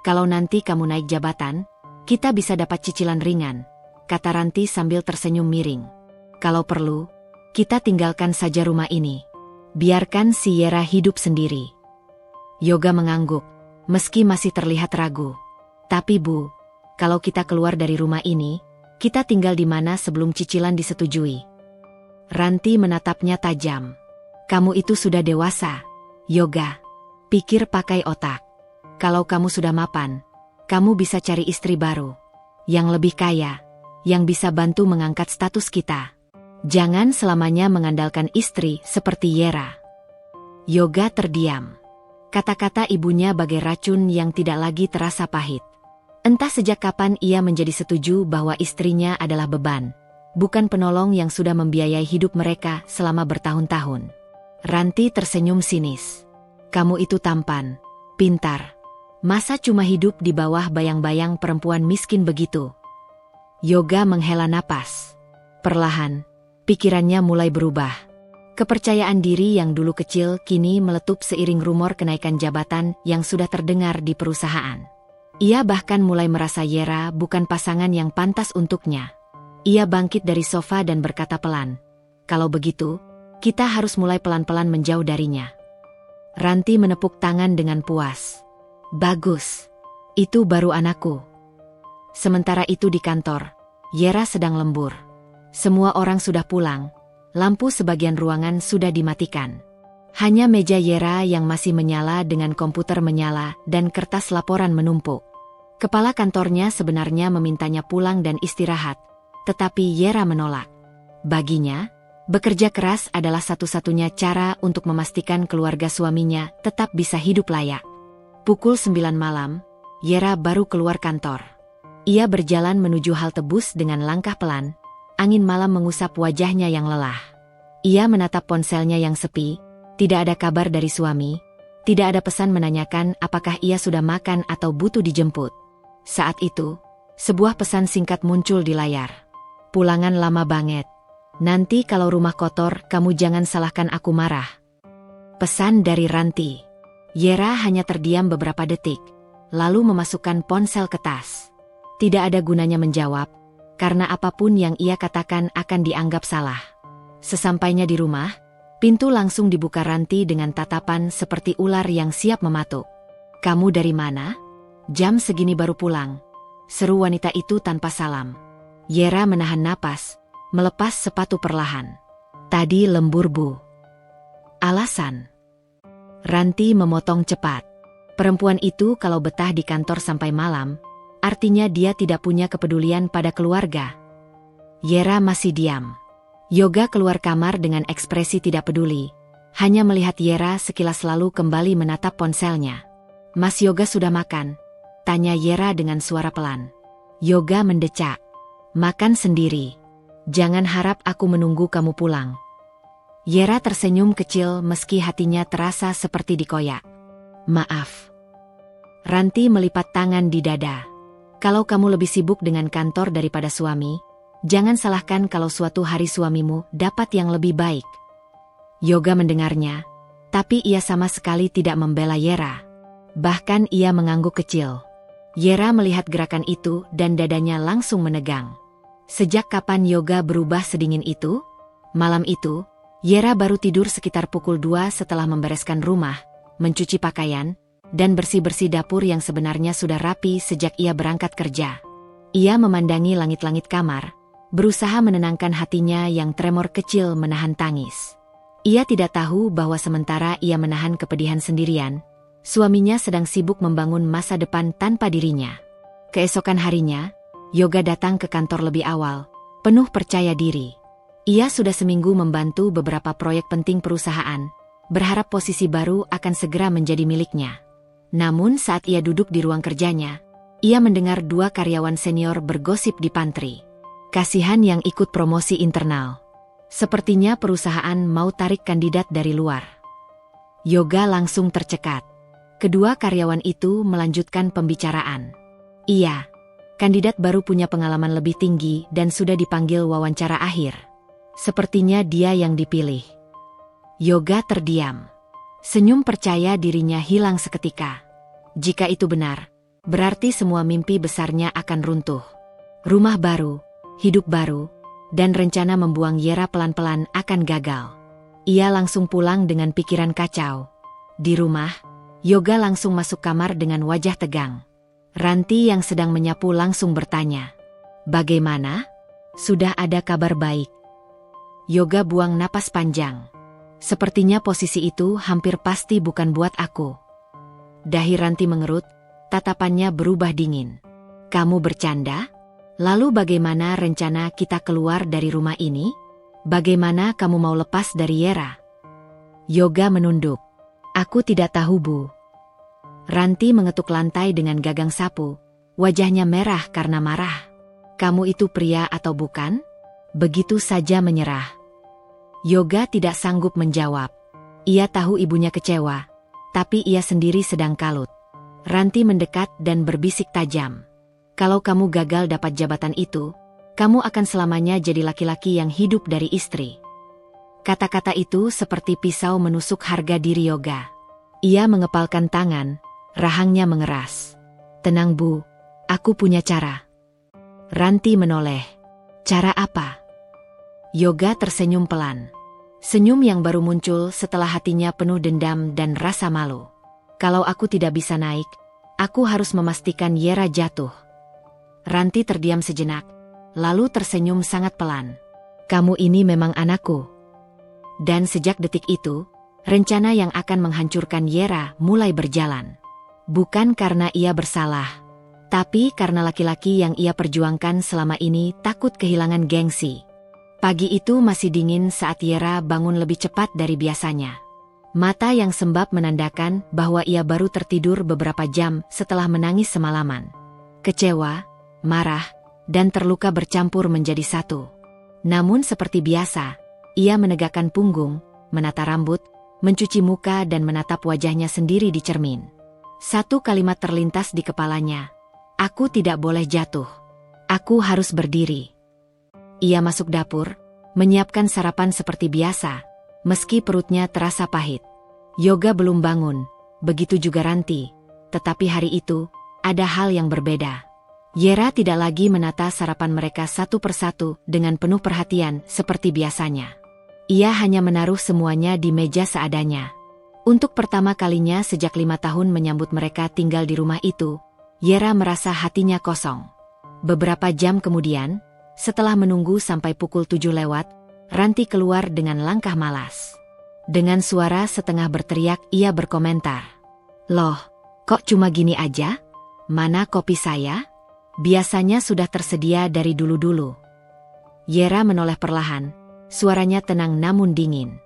"Kalau nanti kamu naik jabatan, kita bisa dapat cicilan ringan," kata Ranti sambil tersenyum miring. "Kalau perlu, kita tinggalkan saja rumah ini. Biarkan si Yera hidup sendiri." Yoga mengangguk, meski masih terlihat ragu. "Tapi Bu, kalau kita keluar dari rumah ini, kita tinggal di mana sebelum cicilan disetujui?" Ranti menatapnya tajam. "Kamu itu sudah dewasa, Yoga. Pikir pakai otak. Kalau kamu sudah mapan, kamu bisa cari istri baru, yang lebih kaya, yang bisa bantu mengangkat status kita. Jangan selamanya mengandalkan istri seperti Yera." Yoga terdiam. Kata-kata ibunya bagai racun yang tidak lagi terasa pahit. Entah sejak kapan ia menjadi setuju bahwa istrinya adalah beban, bukan penolong yang sudah membiayai hidup mereka selama bertahun-tahun. Ranti tersenyum sinis. "Kamu itu tampan, pintar. Masa cuma hidup di bawah bayang-bayang perempuan miskin begitu?" Yoga menghela napas. Perlahan, pikirannya mulai berubah. Kepercayaan diri yang dulu kecil kini meletup seiring rumor kenaikan jabatan yang sudah terdengar di perusahaan. Ia bahkan mulai merasa Yera bukan pasangan yang pantas untuknya. Ia bangkit dari sofa dan berkata pelan, "Kalau begitu, kita harus mulai pelan-pelan menjauh darinya." Ranti menepuk tangan dengan puas. "Bagus. Itu baru anakku." Sementara itu di kantor, Yera sedang lembur. Semua orang sudah pulang, lampu sebagian ruangan sudah dimatikan. Hanya meja Yera yang masih menyala dengan komputer menyala dan kertas laporan menumpuk. Kepala kantornya sebenarnya memintanya pulang dan istirahat, tetapi Yera menolak. Baginya, bekerja keras adalah satu-satunya cara untuk memastikan keluarga suaminya tetap bisa hidup layak. Pukul 9 malam, Yera baru keluar kantor. Ia berjalan menuju halte bus dengan langkah pelan, angin malam mengusap wajahnya yang lelah. Ia menatap ponselnya yang sepi, tidak ada kabar dari suami, tidak ada pesan menanyakan apakah ia sudah makan atau butuh dijemput. Saat itu, sebuah pesan singkat muncul di layar. "Pulangan lama banget. Nanti kalau rumah kotor, kamu jangan salahkan aku marah." Pesan dari Ranti. Yera hanya terdiam beberapa detik, lalu memasukkan ponsel ke tas. Tidak ada gunanya menjawab, karena apapun yang ia katakan akan dianggap salah. Sesampainya di rumah, pintu langsung dibuka Ranti dengan tatapan seperti ular yang siap mematuk. "Kamu dari mana? Jam segini baru pulang," seru wanita itu tanpa salam. Yera menahan napas, melepas sepatu perlahan. "Tadi lembur Bu." "Alasan?" Ranti memotong cepat. Perempuan itu kalau betah di kantor sampai malam, artinya dia tidak punya kepedulian pada keluarga. Yera masih diam. Yoga keluar kamar dengan ekspresi tidak peduli, hanya melihat Yera sekilas lalu kembali menatap ponselnya. "Mas Yoga sudah makan?" tanya Yera dengan suara pelan. Yoga mendecak. "Makan sendiri. Jangan harap aku menunggu kamu pulang." Yera tersenyum kecil meski hatinya terasa seperti dikoyak. "Maaf." Ranti melipat tangan di dada. "Kalau kamu lebih sibuk dengan kantor daripada suami, jangan salahkan kalau suatu hari suamimu dapat yang lebih baik." Yoga mendengarnya, tapi ia sama sekali tidak membela Yera. Bahkan ia mengangguk kecil. Yera melihat gerakan itu dan dadanya langsung menegang. Sejak kapan Yoga berubah sedingin itu? Malam itu, Yera baru tidur sekitar pukul 2 setelah membereskan rumah, mencuci pakaian, dan bersih-bersih dapur yang sebenarnya sudah rapi sejak ia berangkat kerja. Ia memandangi langit-langit kamar, berusaha menenangkan hatinya yang tremor kecil menahan tangis. Ia tidak tahu bahwa sementara ia menahan kepedihan sendirian, suaminya sedang sibuk membangun masa depan tanpa dirinya. Keesokan harinya, Yoga datang ke kantor lebih awal, penuh percaya diri. Ia sudah seminggu membantu beberapa proyek penting perusahaan, berharap posisi baru akan segera menjadi miliknya. Namun saat ia duduk di ruang kerjanya, ia mendengar 2 karyawan senior bergosip di pantry. Kasihan yang ikut promosi internal. Sepertinya perusahaan mau tarik kandidat dari luar. Yoga langsung tercekat. Kedua karyawan itu melanjutkan pembicaraan. Iya, kandidat baru punya pengalaman lebih tinggi dan sudah dipanggil wawancara akhir. Sepertinya dia yang dipilih. Yoga terdiam. Senyum percaya dirinya hilang seketika. Jika itu benar, berarti semua mimpi besarnya akan runtuh. Rumah baru, hidup baru, dan rencana membuang Yera pelan-pelan akan gagal. Ia langsung pulang dengan pikiran kacau. Di rumah, Yoga langsung masuk kamar dengan wajah tegang. Ranti yang sedang menyapu langsung bertanya, "Bagaimana? Sudah ada kabar baik?" Yoga buang napas panjang. Sepertinya posisi itu hampir pasti bukan buat aku. Dahi Ranti mengerut, tatapannya berubah dingin. "Kamu bercanda? Lalu bagaimana rencana kita keluar dari rumah ini? Bagaimana kamu mau lepas dari Yera?" Yoga menunduk. "Aku tidak tahu, Bu." Ranti mengetuk lantai dengan gagang sapu, wajahnya merah karena marah. "Kamu itu pria atau bukan?" Begitu saja menyerah. Yoga tidak sanggup menjawab. Ia tahu ibunya kecewa, tapi ia sendiri sedang kalut. Ranti mendekat dan berbisik tajam. "Kalau kamu gagal dapat jabatan itu, kamu akan selamanya jadi laki-laki yang hidup dari istri." Kata-kata itu seperti pisau menusuk harga diri Yoga. Ia mengepalkan tangan, rahangnya mengeras. "Tenang, Bu, aku punya cara." Ranti menoleh. "Cara apa?" Yoga tersenyum pelan. Senyum yang baru muncul setelah hatinya penuh dendam dan rasa malu. "Kalau aku tidak bisa naik, aku harus memastikan Yera jatuh." Ranti terdiam sejenak, lalu tersenyum sangat pelan. "Kamu ini memang anakku." Dan sejak detik itu, rencana yang akan menghancurkan Yera mulai berjalan. Bukan karena ia bersalah, tapi karena laki-laki yang ia perjuangkan selama ini takut kehilangan gengsi. Pagi itu masih dingin saat Yera bangun lebih cepat dari biasanya. Mata yang sembab menandakan bahwa ia baru tertidur beberapa jam setelah menangis semalaman. Kecewa, marah, dan terluka bercampur menjadi satu. Namun seperti biasa, ia menegakkan punggung, menata rambut, mencuci muka dan menatap wajahnya sendiri di cermin. Satu kalimat terlintas di kepalanya. "Aku tidak boleh jatuh. Aku harus berdiri." Ia masuk dapur, menyiapkan sarapan seperti biasa, meski perutnya terasa pahit. Yoga belum bangun, begitu juga Ranti. Tetapi hari itu, ada hal yang berbeda. Yera tidak lagi menata sarapan mereka satu persatu dengan penuh perhatian seperti biasanya. Ia hanya menaruh semuanya di meja seadanya. Untuk pertama kalinya sejak 5 tahun menyambut mereka tinggal di rumah itu, Yera merasa hatinya kosong. Beberapa jam kemudian, setelah menunggu sampai pukul 7 lewat, Ranti keluar dengan langkah malas. Dengan suara setengah berteriak ia berkomentar, "Loh, kok cuma gini aja? Mana kopi saya? Biasanya sudah tersedia dari dulu-dulu." Yera menoleh perlahan, suaranya tenang namun dingin.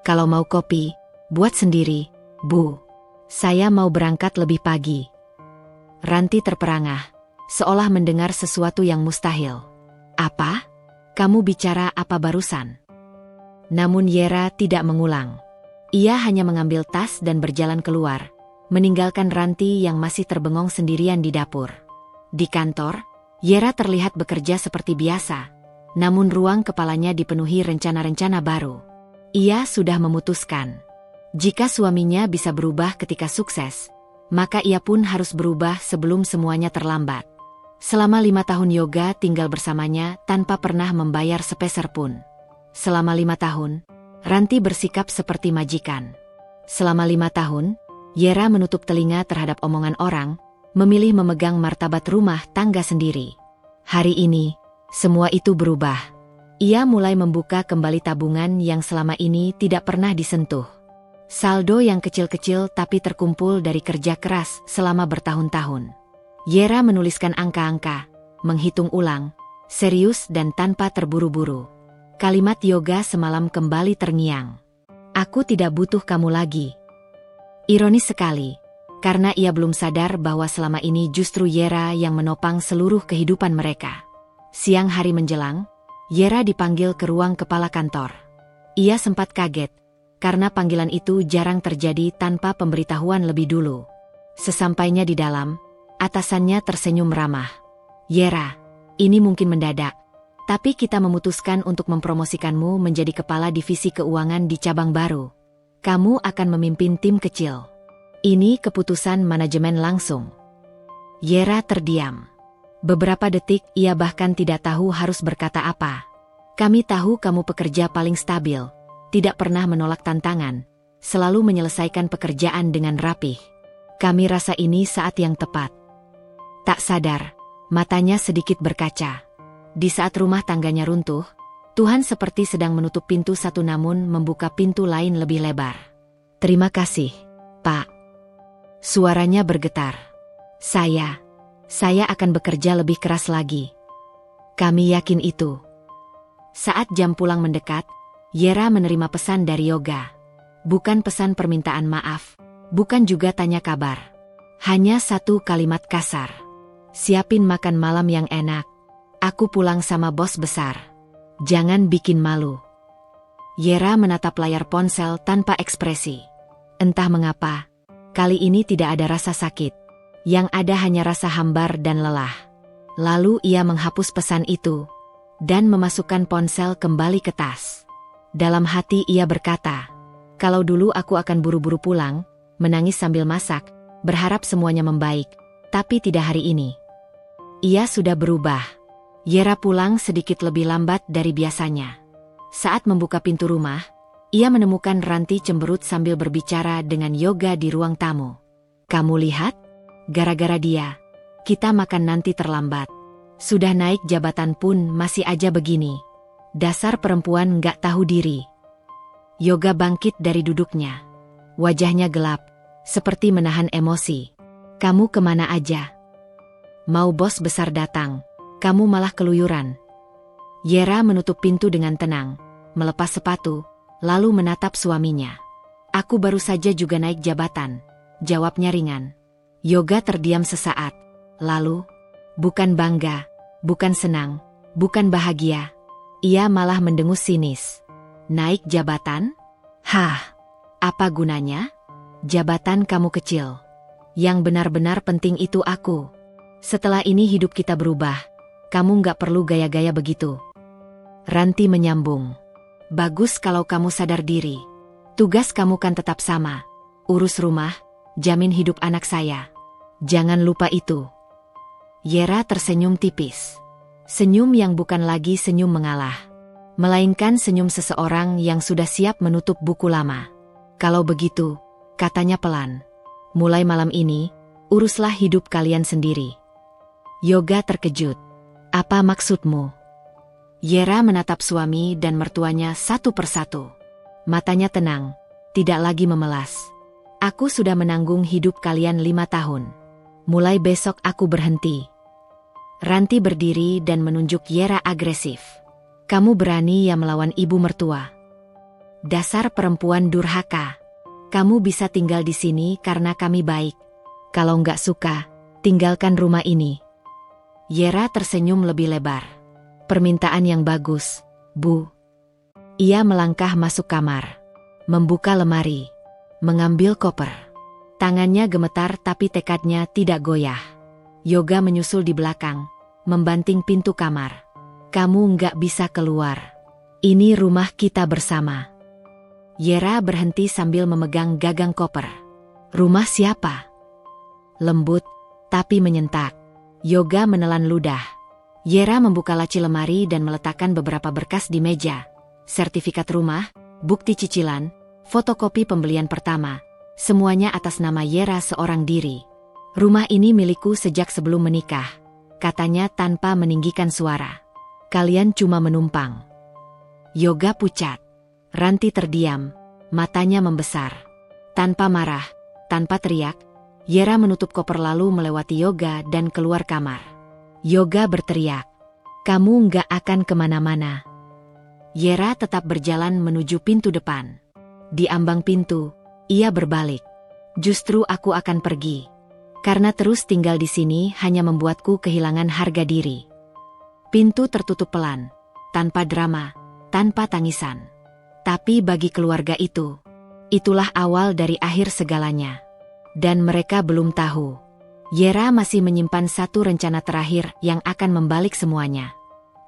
"Kalau mau kopi, buat sendiri, Bu. Saya mau berangkat lebih pagi." Ranti terperangah, seolah mendengar sesuatu yang mustahil. "Apa? Kamu bicara apa barusan?" Namun Yera tidak mengulang. Ia hanya mengambil tas dan berjalan keluar, meninggalkan Ranti yang masih terbengong sendirian di dapur. Di kantor, Yera terlihat bekerja seperti biasa, namun ruang kepalanya dipenuhi rencana-rencana baru. Ia sudah memutuskan, jika suaminya bisa berubah ketika sukses, maka ia pun harus berubah sebelum semuanya terlambat. Selama 5 tahun Yoga tinggal bersamanya tanpa pernah membayar sepeser pun. Selama 5 tahun, Ranti bersikap seperti majikan. Selama 5 tahun, Yera menutup telinga terhadap omongan orang, memilih memegang martabat rumah tangga sendiri. Hari ini, semua itu berubah. Ia mulai membuka kembali tabungan yang selama ini tidak pernah disentuh. Saldo yang kecil-kecil tapi terkumpul dari kerja keras selama bertahun-tahun. Yera menuliskan angka-angka, menghitung ulang, serius dan tanpa terburu-buru. Kalimat Yoga semalam kembali terngiang. Aku tidak butuh kamu lagi. Ironis sekali, karena ia belum sadar bahwa selama ini justru Yera yang menopang seluruh kehidupan mereka. Siang hari menjelang, Yera dipanggil ke ruang kepala kantor. Ia sempat kaget, karena panggilan itu jarang terjadi tanpa pemberitahuan lebih dulu. Sesampainya di dalam, atasannya tersenyum ramah. Yera, ini mungkin mendadak, tapi kita memutuskan untuk mempromosikanmu menjadi kepala divisi keuangan di cabang baru. Kamu akan memimpin tim kecil. Ini keputusan manajemen langsung. Yera terdiam. Beberapa detik ia bahkan tidak tahu harus berkata apa. Kami tahu kamu pekerja paling stabil, tidak pernah menolak tantangan, selalu menyelesaikan pekerjaan dengan rapih. Kami rasa ini saat yang tepat. Tak sadar, matanya sedikit berkaca. Di saat rumah tangganya runtuh, Tuhan seperti sedang menutup pintu satu namun membuka pintu lain lebih lebar. Terima kasih, Pak. Suaranya bergetar. Saya akan bekerja lebih keras lagi. Kami yakin itu. Saat jam pulang mendekat, Yera menerima pesan dari Yoga. Bukan pesan permintaan maaf, bukan juga tanya kabar. Hanya satu kalimat kasar. Siapin makan malam yang enak. Aku pulang sama bos besar. Jangan bikin malu. Yera menatap layar ponsel tanpa ekspresi. Entah mengapa, kali ini tidak ada rasa sakit. Yang ada hanya rasa hambar dan lelah. Lalu ia menghapus pesan itu, dan memasukkan ponsel kembali ke tas. Dalam hati ia berkata, kalau dulu aku akan buru-buru pulang, menangis sambil masak, berharap semuanya membaik, tapi tidak hari ini. Ia sudah berubah. Yera pulang sedikit lebih lambat dari biasanya. Saat membuka pintu rumah, ia menemukan Ranti cemberut sambil berbicara dengan Yoga di ruang tamu. Kamu lihat? Gara-gara dia, kita makan nanti terlambat. Sudah naik jabatan pun masih aja begini. Dasar perempuan nggak tahu diri. Yoga bangkit dari duduknya. Wajahnya gelap, seperti menahan emosi. Kamu kemana aja? Mau bos besar datang, kamu malah keluyuran. Yera menutup pintu dengan tenang, melepas sepatu, lalu menatap suaminya. Aku baru saja juga naik jabatan, jawabnya ringan. Yoga terdiam sesaat, lalu, bukan bangga, bukan senang, bukan bahagia. Ia malah mendengus sinis. Naik jabatan? Hah, apa gunanya? Jabatan kamu kecil. Yang benar-benar penting itu aku. Setelah ini hidup kita berubah, kamu nggak perlu gaya-gaya begitu. Ranti menyambung. Bagus kalau kamu sadar diri. Tugas kamu kan tetap sama. Urus rumah, jamin hidup anak saya. Jangan lupa itu. Yera tersenyum tipis. Senyum yang bukan lagi senyum mengalah, melainkan senyum seseorang yang sudah siap menutup buku lama. Kalau begitu, katanya pelan, mulai malam ini, uruslah hidup kalian sendiri. Yoga terkejut. Apa maksudmu? Yera menatap suami dan mertuanya satu persatu. Matanya tenang, tidak lagi memelas. Aku sudah menanggung hidup kalian 5 tahun. Mulai besok aku berhenti. Ranti berdiri dan menunjuk Yera agresif. Kamu berani ya melawan ibu mertua? Dasar perempuan durhaka. Kamu bisa tinggal di sini karena kami baik. Kalau nggak suka, tinggalkan rumah ini. Yera tersenyum lebih lebar. Permintaan yang bagus, Bu. Ia melangkah masuk kamar, membuka lemari, mengambil koper. Tangannya gemetar tapi tekadnya tidak goyah. Yoga menyusul di belakang, membanting pintu kamar. Kamu nggak bisa keluar. Ini rumah kita bersama. Yera berhenti sambil memegang gagang koper. Rumah siapa? Lembut, tapi menyentak. Yoga menelan ludah. Yera membuka laci lemari dan meletakkan beberapa berkas di meja. Sertifikat rumah, bukti cicilan, fotokopi pembelian pertama. Semuanya atas nama Yera seorang diri. Rumah ini milikku sejak sebelum menikah, katanya tanpa meninggikan suara. Kalian cuma menumpang. Yoga pucat. Ranti terdiam, matanya membesar. Tanpa marah, tanpa teriak, Yera menutup koper lalu melewati Yoga dan keluar kamar. Yoga berteriak. Kamu nggak akan kemana-mana. Yera tetap berjalan menuju pintu depan. Di ambang pintu, ia berbalik. Justru aku akan pergi. Karena terus tinggal di sini hanya membuatku kehilangan harga diri. Pintu tertutup pelan, tanpa drama, tanpa tangisan. Tapi bagi keluarga itu, itulah awal dari akhir segalanya. Dan mereka belum tahu. Yera masih menyimpan satu rencana terakhir yang akan membalik semuanya.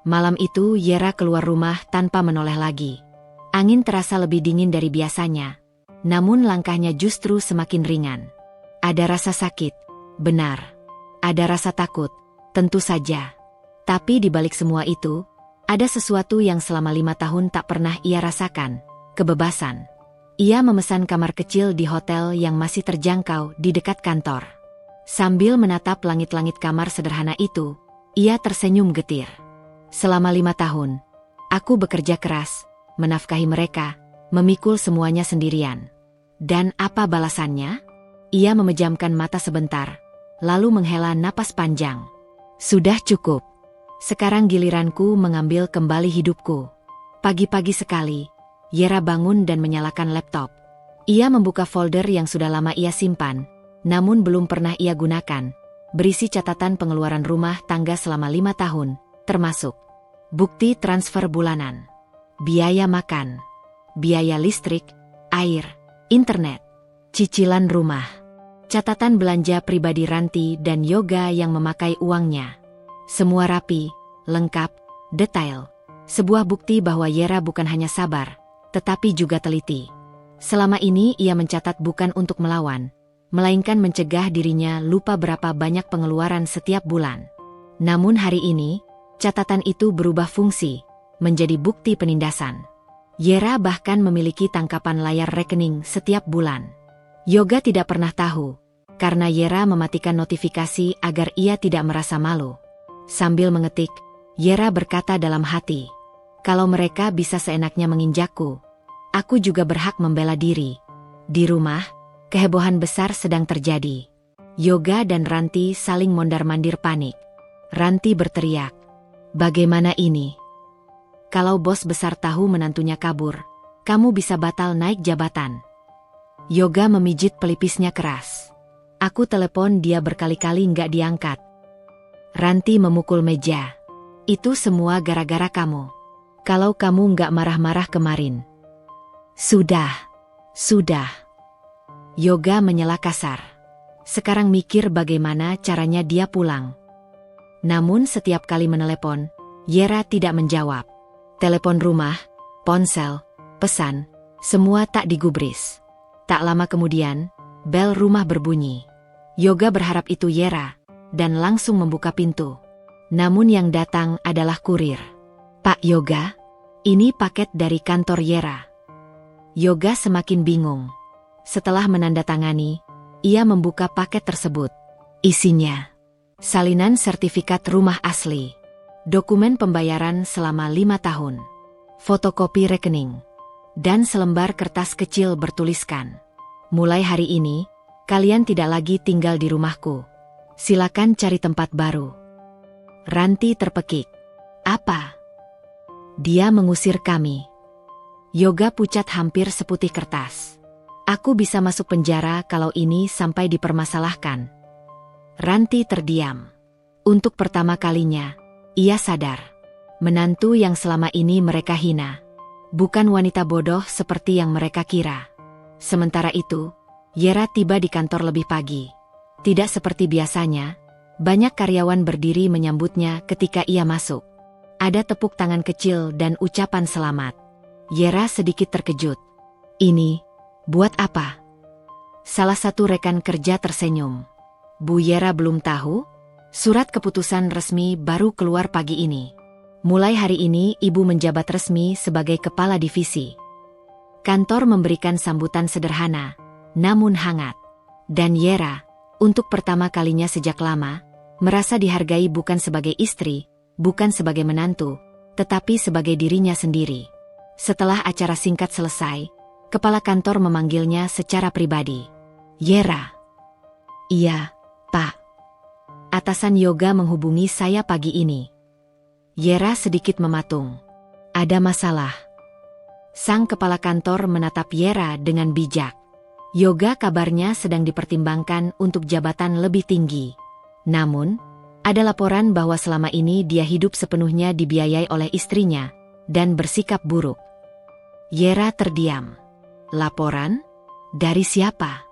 Malam itu Yera keluar rumah tanpa menoleh lagi. Angin terasa lebih dingin dari biasanya. Namun langkahnya justru semakin ringan. Ada rasa sakit, benar. Ada rasa takut, tentu saja. Tapi di balik semua itu, ada sesuatu yang selama 5 tahun tak pernah ia rasakan, kebebasan. Ia memesan kamar kecil di hotel yang masih terjangkau di dekat kantor. Sambil menatap langit-langit kamar sederhana itu, ia tersenyum getir. Selama 5 tahun, aku bekerja keras, menafkahi mereka, memikul semuanya sendirian. Dan apa balasannya? Ia memejamkan mata sebentar, lalu menghela napas panjang. Sudah cukup. Sekarang giliranku mengambil kembali hidupku. Pagi-pagi sekali, Yera bangun dan menyalakan laptop. Ia membuka folder yang sudah lama ia simpan, namun belum pernah ia gunakan, berisi catatan pengeluaran rumah tangga selama 5 tahun, termasuk bukti transfer bulanan, biaya makan, biaya listrik, air, internet, cicilan rumah, catatan belanja pribadi Ranti dan Yoga yang memakai uangnya. Semua rapi, lengkap, detail. Sebuah bukti bahwa Yera bukan hanya sabar, tetapi juga teliti. Selama ini ia mencatat bukan untuk melawan, melainkan mencegah dirinya lupa berapa banyak pengeluaran setiap bulan. Namun hari ini, catatan itu berubah fungsi, menjadi bukti penindasan. Yera bahkan memiliki tangkapan layar rekening setiap bulan. Yoga tidak pernah tahu, karena Yera mematikan notifikasi agar ia tidak merasa malu. Sambil mengetik, Yera berkata dalam hati, kalau mereka bisa seenaknya menginjakku, aku juga berhak membela diri. Di rumah, kehebohan besar sedang terjadi. Yoga dan Ranti saling mondar-mandir panik. Ranti berteriak, bagaimana ini? Kalau bos besar tahu menantunya kabur, kamu bisa batal naik jabatan. Yoga memijit pelipisnya keras. Aku telepon dia berkali-kali nggak diangkat. Ranti memukul meja. Itu semua gara-gara kamu. Kalau kamu nggak marah-marah kemarin. Sudah. Yoga menyela kasar. Sekarang mikir bagaimana caranya dia pulang. Namun setiap kali menelepon, Yera tidak menjawab. Telepon rumah, ponsel, pesan, semua tak digubris. Tak lama kemudian, bel rumah berbunyi. Yoga berharap itu Yera, dan langsung membuka pintu. Namun yang datang adalah kurir. Pak Yoga, ini paket dari kantor Yera. Yoga semakin bingung. Setelah menandatangani, ia membuka paket tersebut. Isinya, salinan sertifikat rumah asli, dokumen pembayaran selama 5 tahun, fotokopi rekening, dan selembar kertas kecil bertuliskan, mulai hari ini, kalian tidak lagi tinggal di rumahku. Silakan cari tempat baru. Ranti terpekik. Apa? Dia mengusir kami. Yoga pucat hampir seputih kertas. Aku bisa masuk penjara kalau ini sampai dipermasalahkan. Ranti terdiam. Untuk pertama kalinya, ia sadar. Menantu yang selama ini mereka hina, bukan wanita bodoh seperti yang mereka kira. Sementara itu, Yera tiba di kantor lebih pagi. Tidak seperti biasanya, banyak karyawan berdiri menyambutnya ketika ia masuk. Ada tepuk tangan kecil dan ucapan selamat. Yera sedikit terkejut. Ini, buat apa? Salah satu rekan kerja tersenyum. Bu Yera belum tahu? Surat keputusan resmi baru keluar pagi ini. Mulai hari ini ibu menjabat resmi sebagai kepala divisi. Kantor memberikan sambutan sederhana, namun hangat. Dan Yera, untuk pertama kalinya sejak lama, merasa dihargai bukan sebagai istri, bukan sebagai menantu, tetapi sebagai dirinya sendiri. Setelah acara singkat selesai, kepala kantor memanggilnya secara pribadi. Yera. Iya, Pak. Atasan Yoga menghubungi saya pagi ini. Yera sedikit mematung. Ada masalah. Sang kepala kantor menatap Yera dengan bijak. Yoga kabarnya sedang dipertimbangkan untuk jabatan lebih tinggi. Namun, ada laporan bahwa selama ini dia hidup sepenuhnya dibiayai oleh istrinya dan bersikap buruk. Yera terdiam. Laporan? Dari siapa?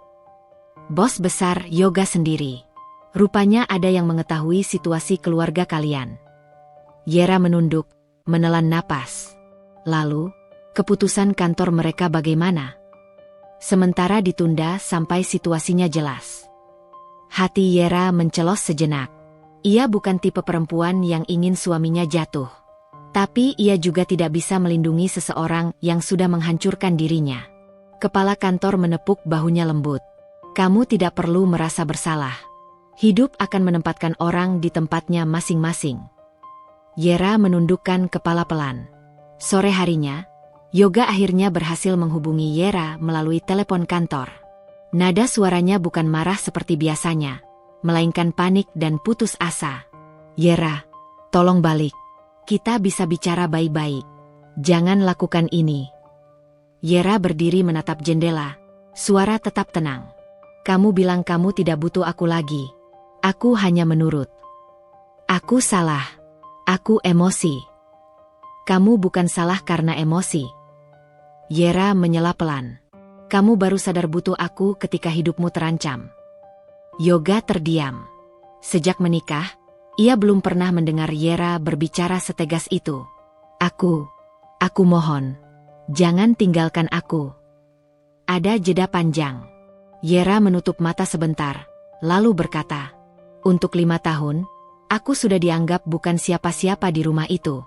Bos besar Yoga sendiri. Rupanya ada yang mengetahui situasi keluarga kalian. Yera menunduk, menelan napas. Lalu, keputusan kantor mereka bagaimana? Sementara ditunda sampai situasinya jelas. Hati Yera mencelos sejenak. Ia bukan tipe perempuan yang ingin suaminya jatuh. Tapi ia juga tidak bisa melindungi seseorang yang sudah menghancurkan dirinya. Kepala kantor menepuk bahunya lembut. Kamu tidak perlu merasa bersalah. Hidup akan menempatkan orang di tempatnya masing-masing. Yera menundukkan kepala pelan. Sore harinya, Yoga akhirnya berhasil menghubungi Yera melalui telepon kantor. Nada suaranya bukan marah seperti biasanya, melainkan panik dan putus asa. Yera, tolong balik. Kita bisa bicara baik-baik. Jangan lakukan ini. Yera berdiri menatap jendela. Suara tetap tenang. Kamu bilang kamu tidak butuh aku lagi. Aku hanya menurut. Aku salah. Aku emosi. Kamu bukan salah karena emosi. Yera menyela pelan. Kamu baru sadar butuh aku ketika hidupmu terancam. Yoga terdiam. Sejak menikah, ia belum pernah mendengar Yera berbicara setegas itu. Aku mohon. Jangan tinggalkan aku. Ada jeda panjang. Yera menutup mata sebentar, lalu berkata, untuk 5 tahun, aku sudah dianggap bukan siapa-siapa di rumah itu.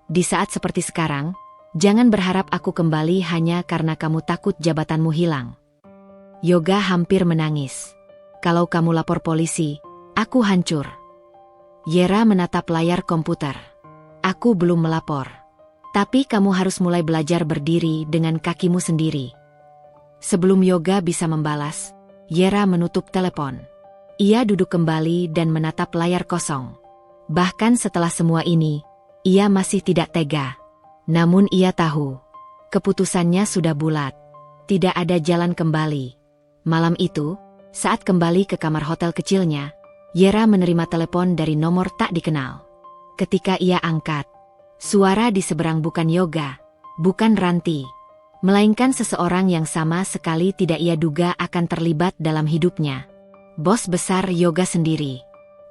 Di saat seperti sekarang, jangan berharap aku kembali hanya karena kamu takut jabatanmu hilang. Yoga hampir menangis. Kalau kamu lapor polisi, aku hancur. Yera menatap layar komputer. Aku belum melapor. Tapi kamu harus mulai belajar berdiri dengan kakimu sendiri. Sebelum Yoga bisa membalas, Yera menutup telepon. Ia duduk kembali dan menatap layar kosong. Bahkan setelah semua ini, ia masih tidak tega. Namun ia tahu, keputusannya sudah bulat. Tidak ada jalan kembali. Malam itu, saat kembali ke kamar hotel kecilnya, Yera menerima telepon dari nomor tak dikenal. Ketika ia angkat, suara di seberang bukan Yoga, bukan Ranti, melainkan seseorang yang sama sekali tidak ia duga akan terlibat dalam hidupnya. Bos besar Yoga sendiri.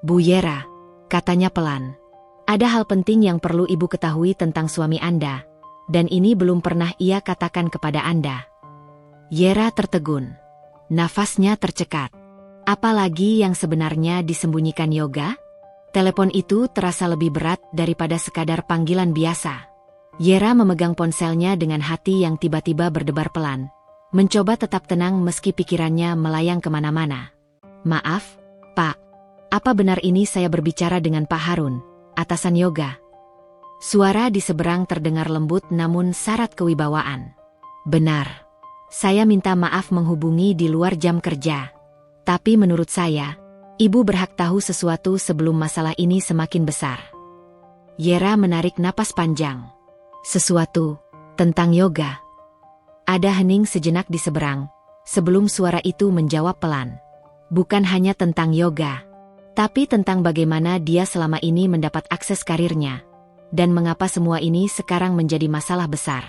Bu Yera, katanya pelan. Ada hal penting yang perlu ibu ketahui tentang suami Anda, dan ini belum pernah ia katakan kepada Anda. Yera tertegun. Nafasnya tercekat. Apalagi yang sebenarnya disembunyikan Yoga? Telepon itu terasa lebih berat daripada sekadar panggilan biasa. Yera memegang ponselnya dengan hati yang tiba-tiba berdebar pelan. Mencoba tetap tenang meski pikirannya melayang kemana-mana. Maaf, Pak. Apa benar ini saya berbicara dengan Pak Harun, atasan Yoga? Suara di seberang terdengar lembut namun syarat kewibawaan. Benar. Saya minta maaf menghubungi di luar jam kerja. Tapi menurut saya, ibu berhak tahu sesuatu sebelum masalah ini semakin besar. Yera menarik napas panjang. Sesuatu tentang Yoga. Ada hening sejenak di seberang, sebelum suara itu menjawab pelan. Bukan hanya tentang Yoga, tapi tentang bagaimana dia selama ini mendapat akses karirnya, dan mengapa semua ini sekarang menjadi masalah besar.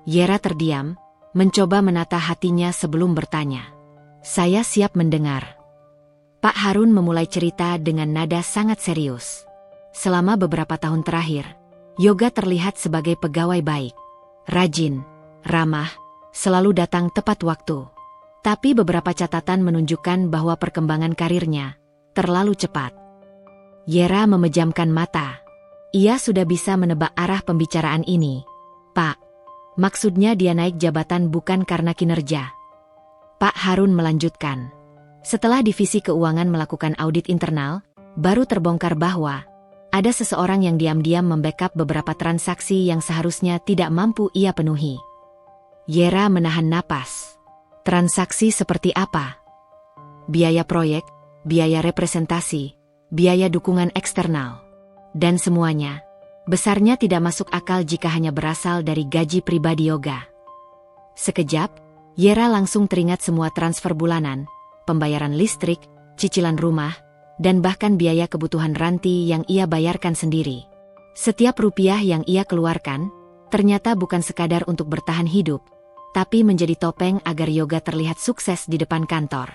Yera terdiam, mencoba menata hatinya sebelum bertanya. Saya siap mendengar. Pak Harun memulai cerita dengan nada sangat serius. Selama beberapa tahun terakhir, Yoga terlihat sebagai pegawai baik, rajin, ramah, selalu datang tepat waktu. Tapi beberapa catatan menunjukkan bahwa perkembangan karirnya terlalu cepat. Yera memejamkan mata. Ia sudah bisa menebak arah pembicaraan ini. Pak, maksudnya dia naik jabatan bukan karena kinerja. Pak Harun melanjutkan. Setelah divisi keuangan melakukan audit internal, baru terbongkar bahwa ada seseorang yang diam-diam membackup beberapa transaksi yang seharusnya tidak mampu ia penuhi. Yera menahan napas. Transaksi seperti apa? Biaya proyek, biaya representasi, biaya dukungan eksternal. Dan semuanya Besarnya tidak masuk akal jika hanya berasal dari gaji pribadi Yoga. Sekejap, Yera langsung teringat semua transfer bulanan, pembayaran listrik, cicilan rumah, dan bahkan biaya kebutuhan Ranti yang ia bayarkan sendiri. Setiap rupiah yang ia keluarkan, ternyata bukan sekadar untuk bertahan hidup, tapi menjadi topeng agar Yoga terlihat sukses di depan kantor.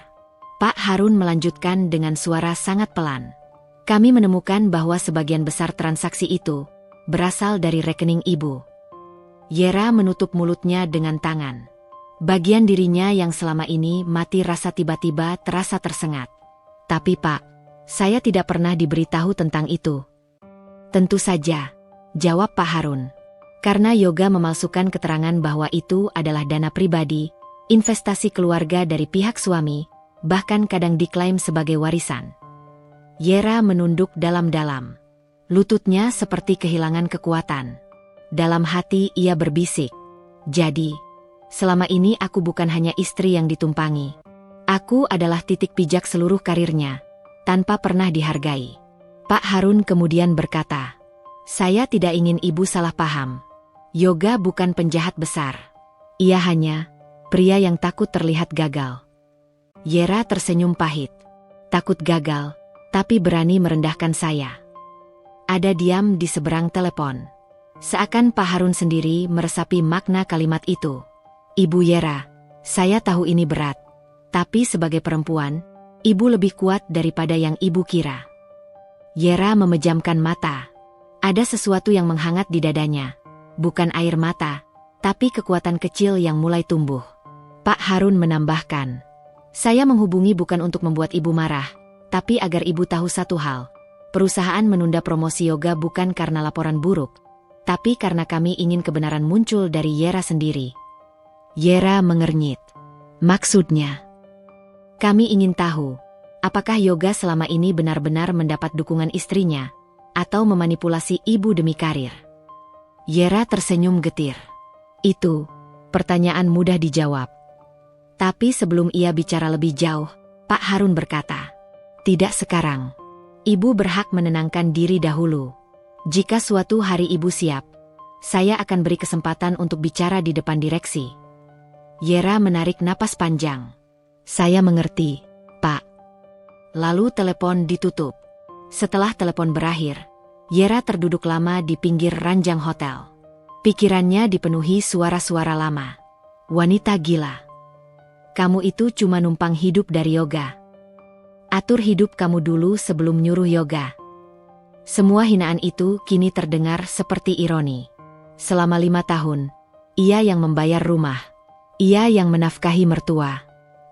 Pak Harun melanjutkan dengan suara sangat pelan. Kami menemukan bahwa sebagian besar transaksi itu berasal dari rekening ibu. Yera menutup mulutnya dengan tangan. Bagian dirinya yang selama ini mati rasa tiba-tiba terasa tersengat. Tapi Pak, saya tidak pernah diberitahu tentang itu. Tentu saja, jawab Pak Harun. Karena Yoga memalsukan keterangan bahwa itu adalah dana pribadi, investasi keluarga dari pihak suami, bahkan kadang diklaim sebagai warisan. Yera menunduk dalam-dalam. Lututnya seperti kehilangan kekuatan. Dalam hati ia berbisik. Jadi, selama ini aku bukan hanya istri yang ditumpangi. Aku adalah titik pijak seluruh karirnya, tanpa pernah dihargai. Pak Harun kemudian berkata, saya tidak ingin ibu salah paham. Yoga bukan penjahat besar. Ia hanya pria yang takut terlihat gagal. Yera tersenyum pahit. Takut gagal, tapi berani merendahkan saya. Ada diam di seberang telepon. Seakan Pak Harun sendiri meresapi makna kalimat itu. Ibu Yera, saya tahu ini berat. Tapi sebagai perempuan, ibu lebih kuat daripada yang ibu kira. Yera memejamkan mata. Ada sesuatu yang menghangat di dadanya. Bukan air mata, tapi kekuatan kecil yang mulai tumbuh. Pak Harun menambahkan, saya menghubungi bukan untuk membuat ibu marah, tapi agar ibu tahu satu hal. Perusahaan menunda promosi Yoga bukan karena laporan buruk, tapi karena kami ingin kebenaran muncul dari Yera sendiri. Yera mengernyit. Maksudnya? Kami ingin tahu, apakah Yoga selama ini benar-benar mendapat dukungan istrinya, atau memanipulasi ibu demi karir? Yera tersenyum getir. Itu pertanyaan mudah dijawab. Tapi sebelum ia bicara lebih jauh, Pak Harun berkata, tidak sekarang. Ibu berhak menenangkan diri dahulu. Jika suatu hari ibu siap, saya akan beri kesempatan untuk bicara di depan direksi. Yera menarik napas panjang. Saya mengerti, Pak. Lalu telepon ditutup. Setelah telepon berakhir, Yera terduduk lama di pinggir ranjang hotel. Pikirannya dipenuhi suara-suara lama. Wanita gila. Kamu itu cuma numpang hidup dari Yoga. Atur hidup kamu dulu sebelum nyuruh Yoga. Semua hinaan itu kini terdengar seperti ironi. Selama 5 tahun, ia yang membayar rumah. Ia yang menafkahi mertua.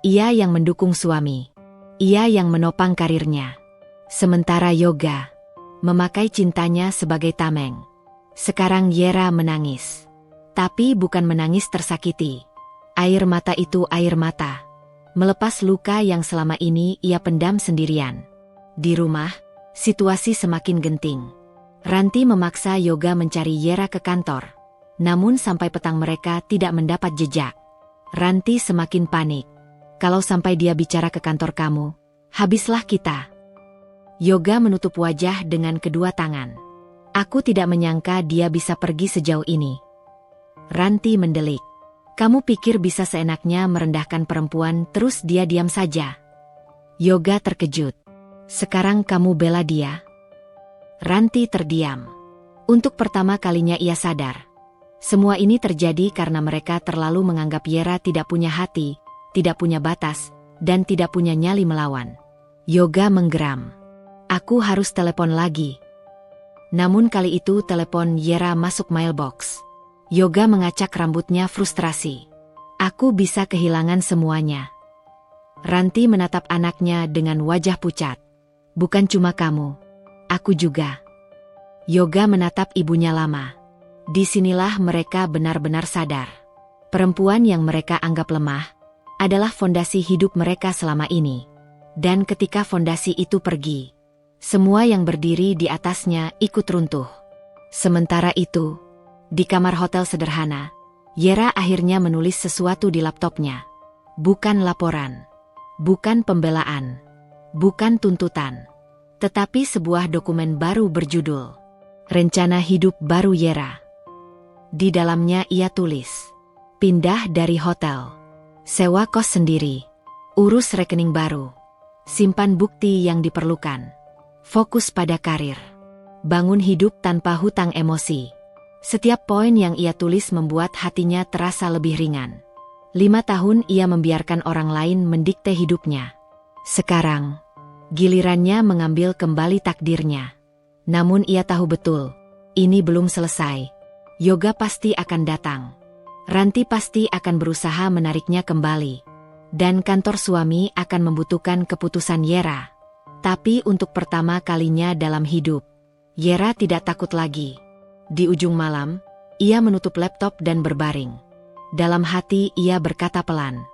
Ia yang mendukung suami. Ia yang menopang karirnya. Sementara Yoga memakai cintanya sebagai tameng. Sekarang Yera menangis. Tapi bukan menangis tersakiti. Air mata itu air mata. Melepas luka yang selama ini ia pendam sendirian. Di rumah, situasi semakin genting. Ranti memaksa Yoga mencari Yera ke kantor. Namun sampai petang mereka tidak mendapat jejak. Ranti semakin panik. Kalau sampai dia bicara ke kantor kamu, habislah kita. Yoga menutup wajah dengan kedua tangan. Aku tidak menyangka dia bisa pergi sejauh ini. Ranti mendelik. Kamu pikir bisa seenaknya merendahkan perempuan terus dia diam saja? Yoga terkejut. Sekarang kamu bela dia? Ranti terdiam. Untuk pertama kalinya ia sadar. Semua ini terjadi karena mereka terlalu menganggap Yera tidak punya hati, tidak punya batas, dan tidak punya nyali melawan. Yoga menggeram. Aku harus telepon lagi. Namun kali itu telepon Yera masuk mailbox. Yoga mengacak rambutnya frustrasi. Aku bisa kehilangan semuanya. Ranti menatap anaknya dengan wajah pucat. Bukan cuma kamu, aku juga. Yoga menatap ibunya lama. Disinilah mereka benar-benar sadar. Perempuan yang mereka anggap lemah adalah fondasi hidup mereka selama ini. Dan ketika fondasi itu pergi, semua yang berdiri di atasnya ikut runtuh. Sementara itu, di kamar hotel sederhana, Yera akhirnya menulis sesuatu di laptopnya. Bukan laporan, bukan pembelaan, bukan tuntutan, tetapi sebuah dokumen baru berjudul Rencana hidup baru Yera. Di dalamnya ia tulis, pindah dari hotel, sewa kos sendiri, urus rekening baru, simpan bukti yang diperlukan, fokus pada karir, bangun hidup tanpa hutang emosi. Setiap poin yang ia tulis membuat hatinya terasa lebih ringan. 5 tahun ia membiarkan orang lain mendikte hidupnya. Sekarang, gilirannya mengambil kembali takdirnya. Namun ia tahu betul, ini belum selesai. Yoga pasti akan datang. Ranti pasti akan berusaha menariknya kembali. Dan kantor suami akan membutuhkan keputusan Yera. Tapi untuk pertama kalinya dalam hidup, Yera tidak takut lagi. Di ujung malam, ia menutup laptop dan berbaring. Dalam hati ia berkata pelan,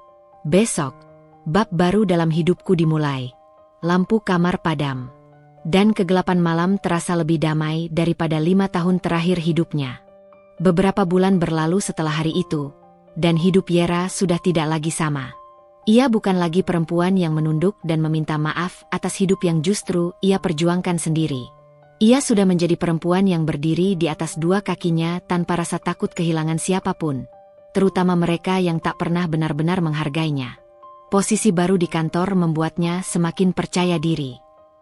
besok, bab baru dalam hidupku dimulai. Lampu kamar padam. Dan kegelapan malam terasa lebih damai daripada 5 tahun terakhir hidupnya. Beberapa bulan berlalu setelah hari itu, dan hidup Yera sudah tidak lagi sama. Ia bukan lagi perempuan yang menunduk dan meminta maaf atas hidup yang justru ia perjuangkan sendiri. Ia sudah menjadi perempuan yang berdiri di atas 2 kakinya tanpa rasa takut kehilangan siapapun, terutama mereka yang tak pernah benar-benar menghargainya. Posisi baru di kantor membuatnya semakin percaya diri.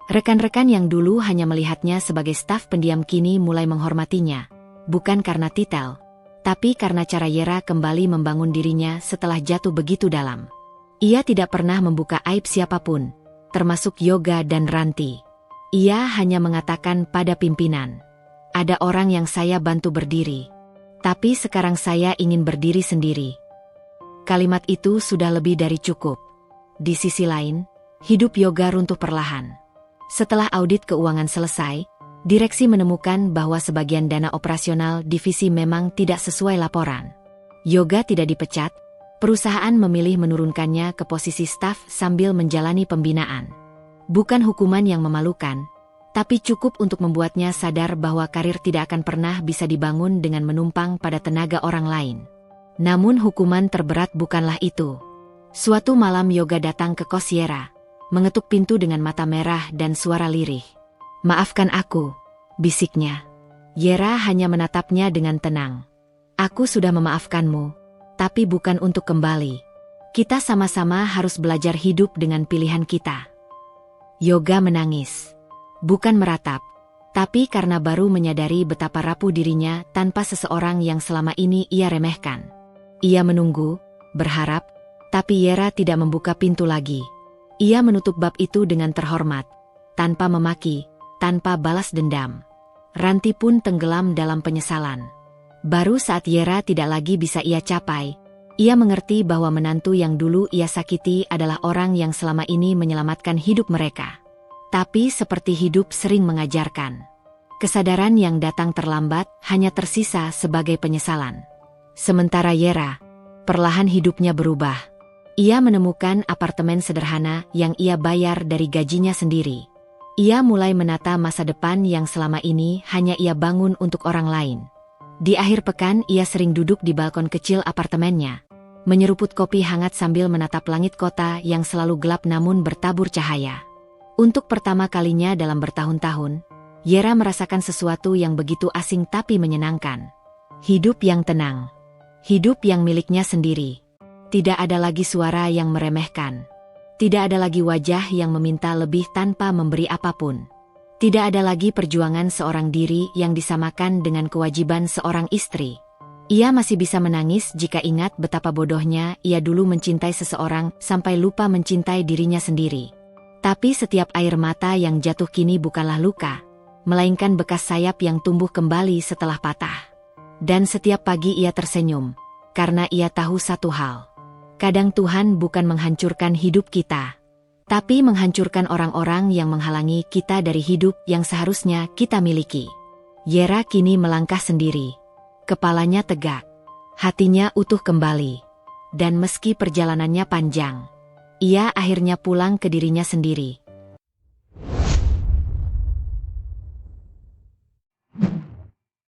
Rekan-rekan yang dulu hanya melihatnya sebagai staf pendiam kini mulai menghormatinya, bukan karena titel, tapi karena cara Yera kembali membangun dirinya setelah jatuh begitu dalam. Ia tidak pernah membuka aib siapapun, termasuk Yoga dan Ranti. Ia hanya mengatakan pada pimpinan, ada orang yang saya bantu berdiri, tapi sekarang saya ingin berdiri sendiri. Kalimat itu sudah lebih dari cukup. Di sisi lain, hidup Yoga runtuh perlahan. Setelah audit keuangan selesai, direksi menemukan bahwa sebagian dana operasional divisi memang tidak sesuai laporan. Yoga tidak dipecat, perusahaan memilih menurunkannya ke posisi staf sambil menjalani pembinaan. Bukan hukuman yang memalukan, tapi cukup untuk membuatnya sadar bahwa karir tidak akan pernah bisa dibangun dengan menumpang pada tenaga orang lain. Namun hukuman terberat bukanlah itu. Suatu malam Yoga datang ke kos Yera, mengetuk pintu dengan mata merah dan suara lirih. Maafkan aku, bisiknya. Yera hanya menatapnya dengan tenang. Aku sudah memaafkanmu, tapi bukan untuk kembali. Kita sama-sama harus belajar hidup dengan pilihan kita. Yoga menangis. Bukan meratap, tapi karena baru menyadari betapa rapuh dirinya tanpa seseorang yang selama ini ia remehkan. Ia menunggu, berharap, tapi Yera tidak membuka pintu lagi. Ia menutup bab itu dengan terhormat, tanpa memaki, tanpa balas dendam. Ranti pun tenggelam dalam penyesalan. Baru saat Yera tidak lagi bisa ia capai, ia mengerti bahwa menantu yang dulu ia sakiti adalah orang yang selama ini menyelamatkan hidup mereka. Tapi seperti hidup sering mengajarkan, kesadaran yang datang terlambat hanya tersisa sebagai penyesalan. Sementara Yera, perlahan hidupnya berubah. Ia menemukan apartemen sederhana yang ia bayar dari gajinya sendiri. Ia mulai menata masa depan yang selama ini hanya ia bangun untuk orang lain. Di akhir pekan ia sering duduk di balkon kecil apartemennya, menyeruput kopi hangat sambil menatap langit kota yang selalu gelap namun bertabur cahaya. Untuk pertama kalinya dalam bertahun-tahun, Yera merasakan sesuatu yang begitu asing tapi menyenangkan. Hidup yang tenang. Hidup yang miliknya sendiri. Tidak ada lagi suara yang meremehkan. Tidak ada lagi wajah yang meminta lebih tanpa memberi apapun. Tidak ada lagi perjuangan seorang diri yang disamakan dengan kewajiban seorang istri. Ia masih bisa menangis jika ingat betapa bodohnya ia dulu mencintai seseorang sampai lupa mencintai dirinya sendiri. Tapi setiap air mata yang jatuh kini bukanlah luka, melainkan bekas sayap yang tumbuh kembali setelah patah. Dan setiap pagi ia tersenyum, karena ia tahu satu hal. Kadang Tuhan bukan menghancurkan hidup kita, tapi menghancurkan orang-orang yang menghalangi kita dari hidup yang seharusnya kita miliki. Yera kini melangkah sendiri. Kepalanya tegak, hatinya utuh kembali. Dan meski perjalanannya panjang, ia akhirnya pulang ke dirinya sendiri.